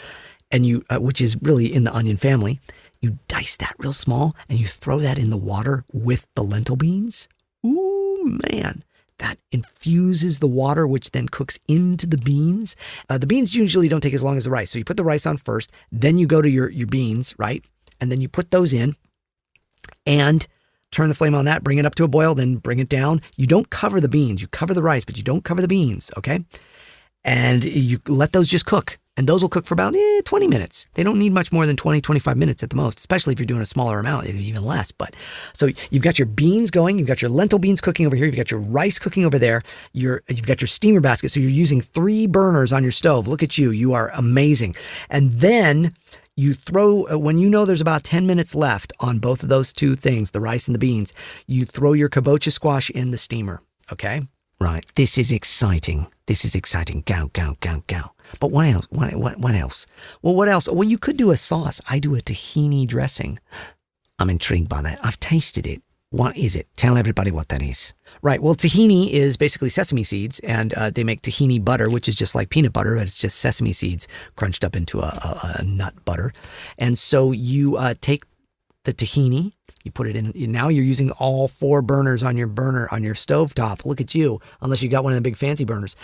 And you, which is really in the onion family, you dice that real small and you throw that in the water with the lentil beans. Ooh, man, that infuses the water, which then cooks into the beans. The beans usually don't take as long as the rice. So you put the rice on first, then you go to your beans, right? And then you put those in and turn the flame on that, bring it up to a boil, then bring it down. You don't cover the beans. You cover the rice, but you don't cover the beans, okay? And you let those just cook. And those will cook for about 20 minutes. They don't need much more than 20, 25 minutes at the most, especially if you're doing a smaller amount, even less. But so you've got your beans going, you've got your lentil beans cooking over here, you've got your rice cooking over there, you've got your steamer basket. So you're using 3 burners on your stove. Look at you. You are amazing. And then you throw, when you know there's about 10 minutes left on both of those two things, the rice and the beans, you throw your kabocha squash in the steamer. Okay? Right. This is exciting. Go. But what else? What else? Well, what else? Well, you could do a sauce. I do a tahini dressing. I'm intrigued by that. I've tasted it. What is it? Tell everybody what that is. Right. Well, tahini is basically sesame seeds, and they make tahini butter, which is just like peanut butter, but it's just sesame seeds crunched up into a nut butter. And so you take the tahini, you put it in. Now you're using all 4 burners on your stove top. Look at you, unless you got one of the big fancy burners.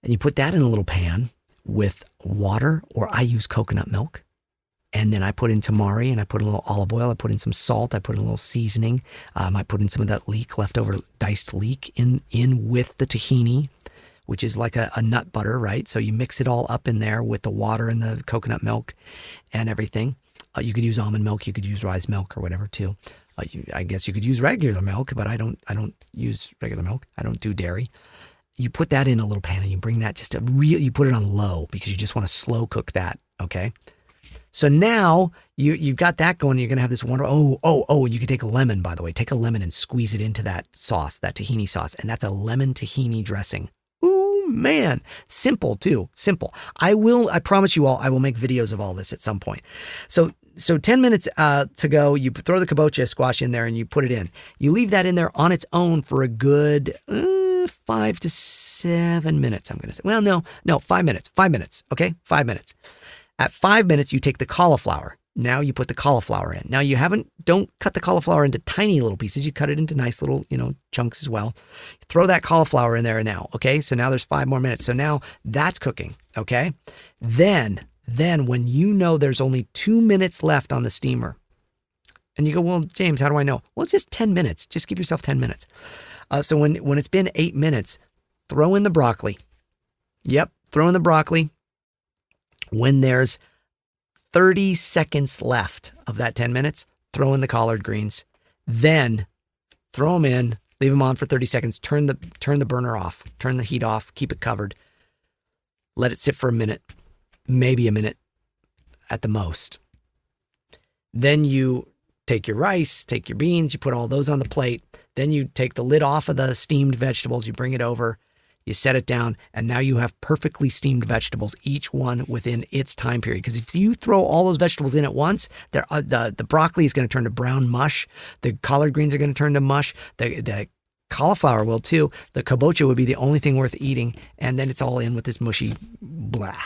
And you put that in a little pan with water, or I use coconut milk. And then I put in tamari, and I put a little olive oil. I put in some salt. I put in a little seasoning. I put in some of that leftover diced leek in with the tahini, which is like a nut butter, right? So you mix it all up in there with the water and the coconut milk and everything. You could use almond milk. You could use rice milk or whatever too. I guess you could use regular milk, but I don't use regular milk. I don't do dairy. You put that in a little pan and you bring that you put it on low because you just want to slow cook that, okay? So now you've got that going. You're going to have this wonderful, you could take a lemon, by the way. Take a lemon and squeeze it into that sauce, that tahini sauce. And that's a lemon tahini dressing. Ooh, man. Simple, too. Simple. I promise you all, I will make videos of all this at some point. So 10 minutes to go, you throw the kabocha squash in there and you put it in. You leave that in there on its own for a good 5 to 7 minutes, I'm going to say. Well, no, 5 minutes. 5 minutes, okay? 5 minutes. At 5 minutes, you take the cauliflower. Now you put the cauliflower in. Now don't cut the cauliflower into tiny little pieces. You cut it into nice little, chunks as well. Throw that cauliflower in there now, okay? So now there's 5 more minutes. So now that's cooking, okay? Then when you know there's only 2 minutes left on the steamer, and you go, well, James, how do I know? Well, it's just 10 minutes. Just give yourself 10 minutes. So when it's been 8 minutes, throw in the broccoli. Yep, throw in the broccoli. When there's 30 seconds left of that 10 minutes, throw in the collard greens. Then throw them in, leave them on for 30 seconds, turn the burner off, turn the heat off, keep it covered. Let it sit for a minute, maybe a minute at the most. Then you take your rice, take your beans, you put all those on the plate. Then you take the lid off of the steamed vegetables, you bring it over, you set it down, and now you have perfectly steamed vegetables, each one within its time period. Because if you throw all those vegetables in at once, the broccoli is going to turn to brown mush. The collard greens are going to turn to mush. The cauliflower will too. The kabocha would be the only thing worth eating, and then it's all in with this mushy blah.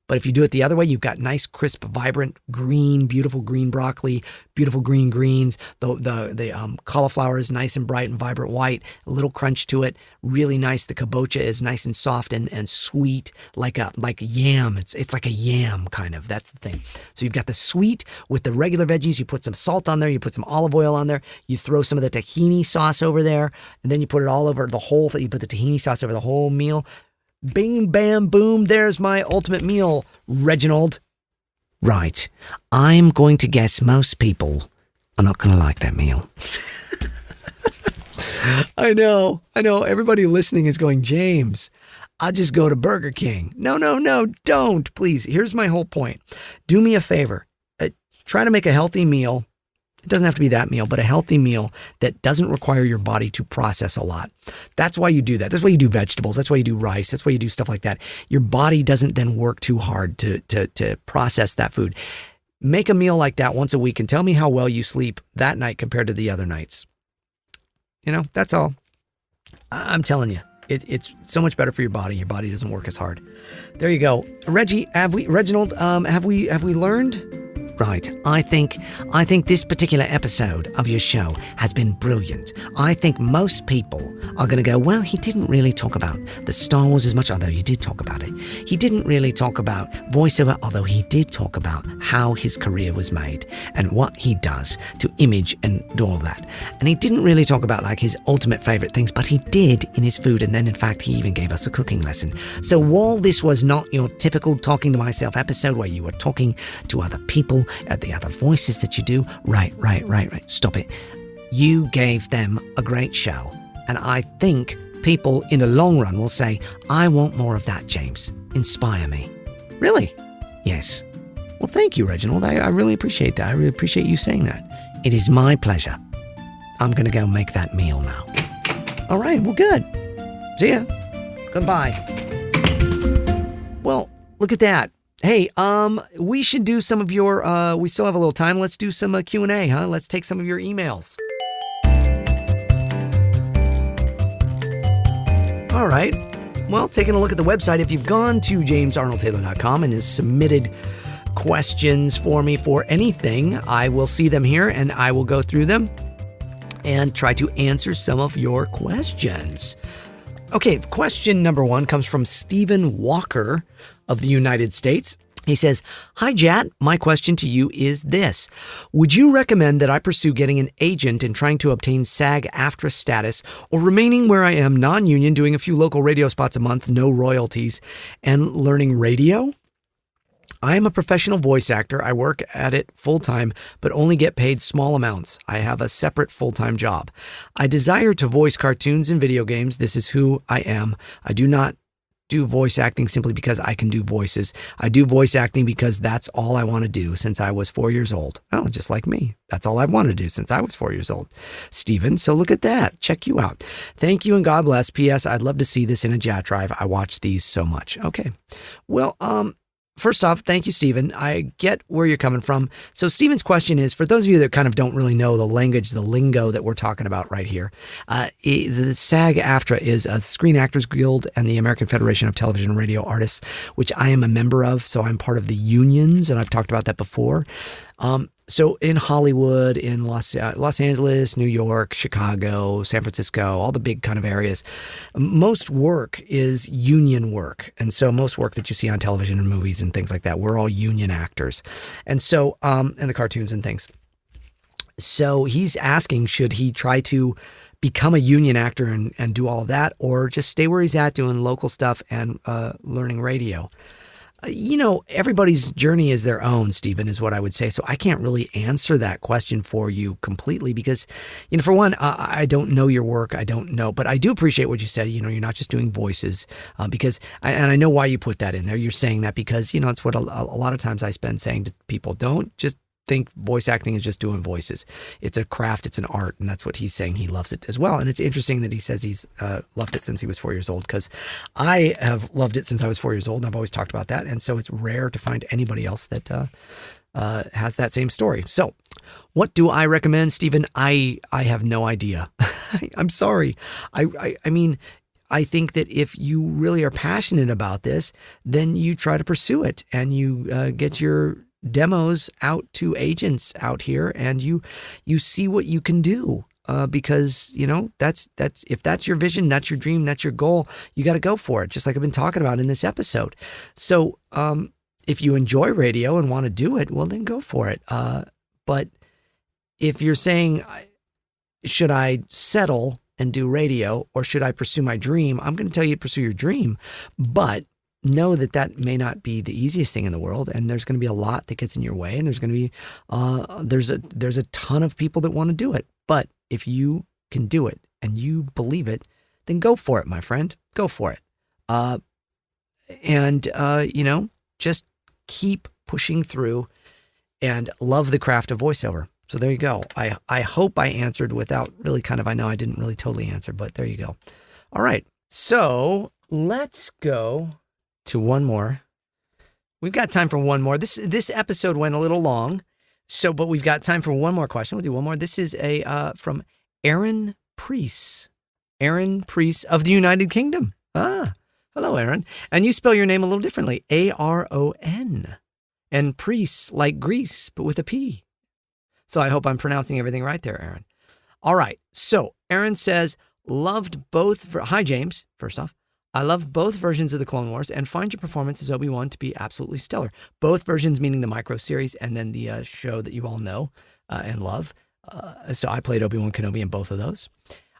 But if you do it the other way, you've got nice, crisp, vibrant, green, beautiful green broccoli, beautiful green greens. The cauliflower is nice and bright and vibrant white, a little crunch to it, really nice. The kabocha is nice and soft and sweet, like a yam. It's like a yam kind of. That's the thing. So you've got the sweet with the regular veggies. You put some salt on there. You put some olive oil on there. You throw some of the tahini sauce over there, and then you put it all over the whole thing. You put the tahini sauce over the whole meal. Bing, bam, boom, there's my ultimate meal, Reginald. Right. I'm going to guess most people are not going to like that meal. I know. Everybody listening is going, James, I'll just go to Burger King. No, don't, please. Here's my whole point. Do me a favor. Try to make a healthy meal. It doesn't have to be that meal, but a healthy meal that doesn't require your body to process a lot. That's why you do that. That's why you do vegetables. That's why you do rice. That's why you do stuff like that. Your body doesn't then work too hard to process that food. Make a meal like that once a week and tell me how well you sleep that night compared to the other nights. That's all. I'm telling you, it's so much better for your body. Your body doesn't work as hard. There you go. Reginald, have we learned? Right. I think this particular episode of your show has been brilliant. I think most people are going to go, well, he didn't really talk about the Star Wars as much, although he did talk about it. He didn't really talk about voiceover, although he did talk about how his career was made and what he does to image and do all that. And he didn't really talk about like his ultimate favorite things, but he did in his food. And then in fact, he even gave us a cooking lesson. So while this was not your typical talking to myself episode where you were talking to other people, at the other voices that you do, right, stop it. You gave them a great show. And I think people in the long run will say, I want more of that, James. Inspire me. Really? Yes. Well, thank you, Reginald. I really appreciate that. I really appreciate you saying that. It is my pleasure. I'm going to go make that meal now. All right, well, good. See ya. Goodbye. Well, look at that. Hey, we should do some of your, we still have a little time. Let's do some Q&A, huh? Let's take some of your emails. All right. Well, taking a look at the website, if you've gone to jamesarnoldtaylor.com and has submitted questions for me for anything, I will see them here and I will go through them and try to answer some of your questions. Okay, question number 1 comes from Stephen Walker of the United States. He says, "Hi, Jat. My question to you is this. Would you recommend that I pursue getting an agent and trying to obtain SAG-AFTRA status, or remaining where I am, non-union, doing a few local radio spots a month, no royalties, and learning radio? I am a professional voice actor. I work at it full-time, but only get paid small amounts. I have a separate full-time job. I desire to voice cartoons and video games. This is who I am. I do not do voice acting simply because I can do voices. I do voice acting because that's all I want to do since I was 4 years old. Oh, just like me. That's all I've wanted to do since I was 4 years old. Steven, so look at that. Check you out. Thank you and God bless. P.S. I'd love to see this in a JAT drive. I watch these so much." Okay. Well, first off, thank you, Stephen. I get where you're coming from. So Stephen's question is, for those of you that kind of don't really know the language, the lingo that we're talking about right here, the SAG-AFTRA is a Screen Actors Guild and the American Federation of Television and Radio Artists, which I am a member of. So I'm part of the unions, and I've talked about that before. So in Hollywood, in Los Angeles, New York, Chicago, San Francisco, all the big kind of areas, most work is union work. And so most work that you see on television and movies and things like that, we're all union actors. And so, and the cartoons and things. So he's asking, should he try to become a union actor and do all of that, or just stay where he's at doing local stuff and learning radio? Everybody's journey is their own, Stephen, is what I would say. So I can't really answer that question for you completely because, for one, I don't know your work. I don't know. But I do appreciate what you said. You're not just doing voices because, and I know why you put that in there. You're saying that because, it's what a lot of times I spend saying to people, don't just think voice acting is just doing voices. It's a craft, it's an art, and that's what he's saying. He loves it as well. And it's interesting that he says he's loved it since he was 4 years old, because I have loved it since I was 4 years old, and I've always talked about that. And so it's rare to find anybody else that has that same story. So what do I recommend, Stephen? I have no idea. I'm sorry. I mean, I think that if you really are passionate about this, then you try to pursue it and you get your demos out to agents out here, and you see what you can do, because that's if that's your vision, that's your dream, that's your goal, you got to go for it, just like I've been talking about in this episode. So if you enjoy radio and want to do it, well, then go for it. But if you're saying, should I settle and do radio, or should I pursue my dream? I'm going to tell you to pursue your dream, but know that may not be the easiest thing in the world, and there's going to be a lot that gets in your way, and there's going to be there's a ton of people that want to do it. But if you can do it and you believe it, then go for it, my friend. Go for it. Just keep pushing through and love the craft of voiceover. So there you go. I hope I answered without really I know I didn't really totally answer, but there you go. All right. So let's go to one more. We've got time for one more. This episode went a little long, but we've got time for one more question. We'll do one more. This is from Aaron Priest. Aaron Priest of the United Kingdom. Hello, Aaron. And you spell your name a little differently. Aron. And Priest, like Greece, but with a P. So I hope I'm pronouncing everything right there, Aaron. All right. So Aaron says, loved both. Hi, James. First off, I love both versions of the Clone Wars and find your performance as Obi-Wan to be absolutely stellar. Both versions, meaning the micro series and then the show that you all know and love. So I played Obi-Wan Kenobi in both of those.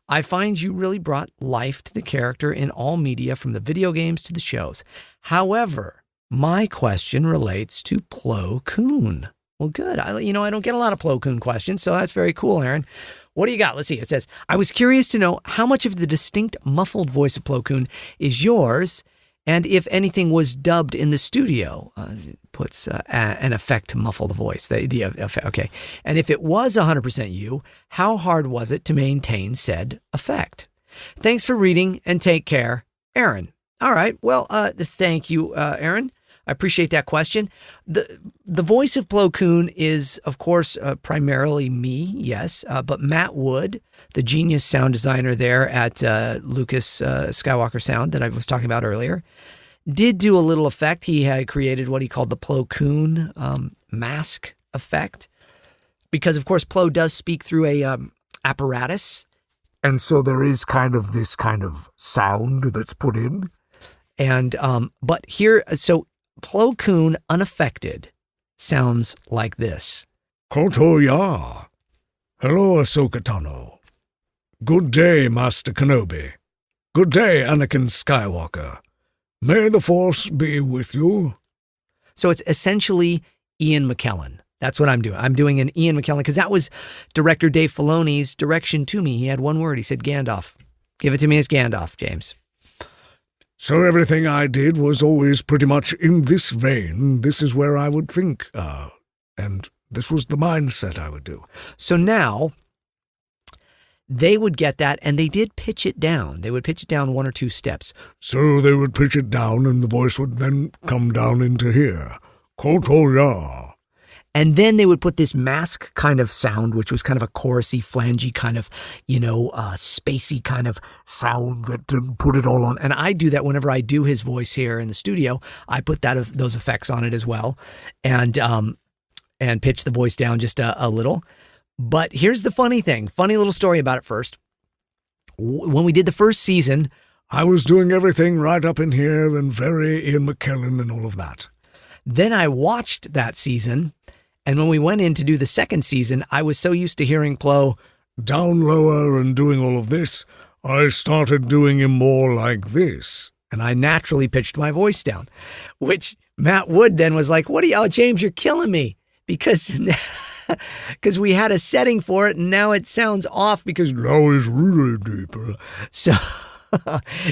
I find you really brought life to the character in all media, from the video games to the shows. However, my question relates to Plo Koon. Well, good. I don't get a lot of Plo Koon questions, so that's very cool, Aaron. What do you got? Let's see. It says, I was curious to know how much of the distinct muffled voice of Plo Koon is yours, and if anything was dubbed in the studio. Puts an effect to muffle the voice. The effect, okay. And if it was 100% you, how hard was it to maintain said effect? Thanks for reading, and take care, Aaron. All right. Well, thank you, Aaron. I appreciate that question. The voice of Plo Koon is, of course, primarily me, yes, but Matt Wood, the genius sound designer there at Lucas Skywalker Sound that I was talking about earlier, did do a little effect. He had created what he called the Plo Koon mask effect, because, of course, Plo does speak through a apparatus. And so there is this kind of sound that's put in. And, but here, so Plo Koon unaffected sounds like this. Koto ya. Hello, Ahsoka Tano. Good day, Master Kenobi. Good day, Anakin Skywalker. May the Force be with you. So it's essentially Ian McKellen. That's what I'm doing. I'm doing an Ian McKellen because that was director Dave Filoni's direction to me. He had one word. He said Gandalf. Give it to me as Gandalf, James. So everything I did was always pretty much in this vein. This is where I would think, and this was the mindset I would do. So now they would get that, and they did pitch it down. They would pitch it down 1 or 2 steps. So they would pitch it down, and the voice would then come down into here. Koto ya. And then they would put this mask kind of sound, which was kind of a chorusy, flangey kind of, spacey kind of sound that put it all on. And I do that whenever I do his voice here in the studio. I put those effects on it as well, and pitch the voice down just a little. But here's the funny thing. Funny little story about it first. When we did the first season, I was doing everything right up in here and very Ian McKellen and all of that. Then I watched that season. And when we went in to do the second season, I was so used to hearing Plo down lower and doing all of this, I started doing him more like this. And I naturally pitched my voice down, which Matt Wood then was like, James, you're killing me. Because we had a setting for it, and now it sounds off because now it's really deeper. So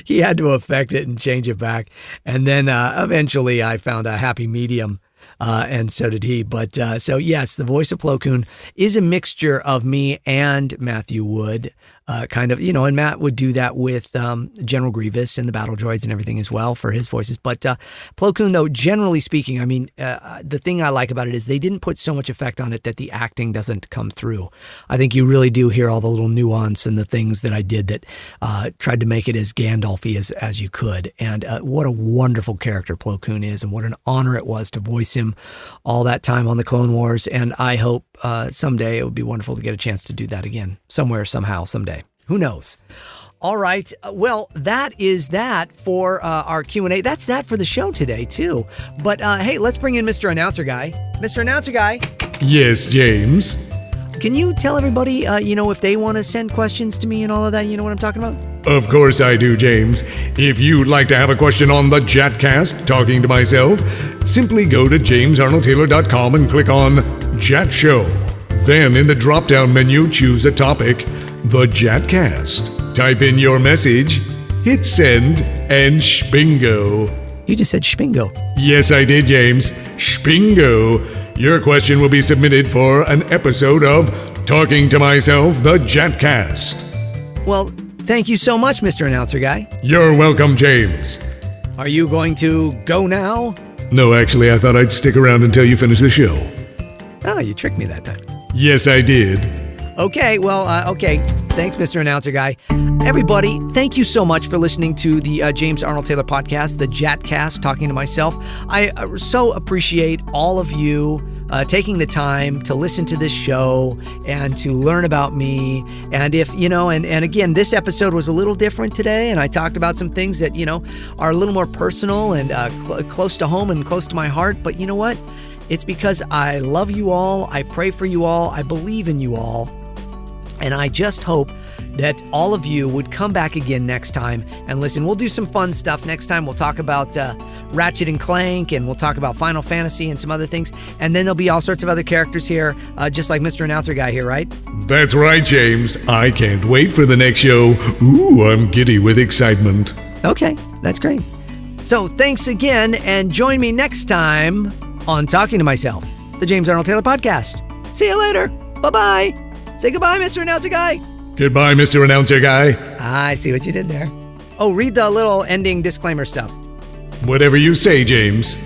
he had to affect it and change it back. And then eventually I found a happy medium. And so did he. But so, yes, the voice of Plo Koon is a mixture of me and Matthew Wood, kind of, and Matt would do that with General Grievous and the Battle Droids and everything as well for his voices. But Plo Koon, though, generally speaking, I mean, the thing I like about it is they didn't put so much effect on it that the acting doesn't come through. I think you really do hear all the little nuance and the things that I did that tried to make it as Gandalf-y as you could. And what a wonderful character Plo Koon is, and what an honor it was to voice him all that time on the Clone Wars. And I hope someday it would be wonderful to get a chance to do that again, somewhere, somehow, someday. Who knows? All right. Well, that is that for our Q&A. That's that for the show today, too. But hey, let's bring in Mr. Announcer Guy. Mr. Announcer Guy. Yes, James. Can you tell everybody, if they want to send questions to me and all of that, you know what I'm talking about? Of course I do, James. If you'd like to have a question on the JATcast, Talking to Myself, simply go to jamesarnoldtaylor.com and click on Jat Show. Then in the drop-down menu, choose a topic, the JATcast. Type in your message, hit send, and shpingo. You just said shpingo. Yes, I did, James. Shpingo. Your question will be submitted for an episode of Talking to Myself, the JATcast. Well, thank you so much, Mr. Announcer Guy. You're welcome, James. Are you going to go now? No, actually, I thought I'd stick around until you finish the show. Oh, you tricked me that time. Yes, I did. Okay, well, okay. Thanks, Mr. Announcer Guy. Everybody, thank you so much for listening to the James Arnold Taylor podcast, the JATcast, Talking to Myself. I so appreciate all of you taking the time to listen to this show and to learn about me. And if, and again, this episode was a little different today, and I talked about some things that, are a little more personal and close to home and close to my heart. But you know what? It's because I love you all. I pray for you all. I believe in you all. And I just hope that all of you would come back again next time and listen. We'll do some fun stuff next time. We'll talk about Ratchet and Clank, and we'll talk about Final Fantasy and some other things. And then there'll be all sorts of other characters here, just like Mr. Announcer Guy here, right? That's right, James. I can't wait for the next show. Ooh, I'm giddy with excitement. Okay, that's great. So thanks again, and join me next time on Talking to Myself, the James Arnold Taylor podcast. See you later. Bye-bye. Say goodbye, Mr. Announcer Guy. Goodbye, Mr. Announcer Guy. I see what you did there. Oh, read the little ending disclaimer stuff. Whatever you say, James.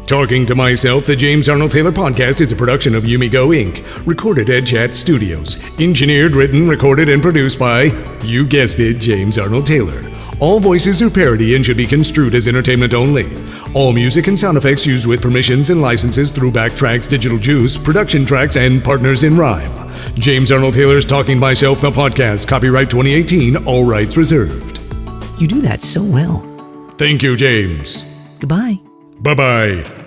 Talking to Myself, the James Arnold Taylor podcast is a production of Yumiko Inc., recorded at Chat Studios. Engineered, written, recorded, and produced by, you guessed it, James Arnold Taylor. All voices are parody and should be construed as entertainment only. All music and sound effects used with permissions and licenses through Backtracks, Digital Juice, Production Tracks, and Partners in Rhyme. James Arnold Taylor's Talking Myself, the podcast, copyright 2018, all rights reserved. You do that so well. Thank you, James. Goodbye. Bye-bye.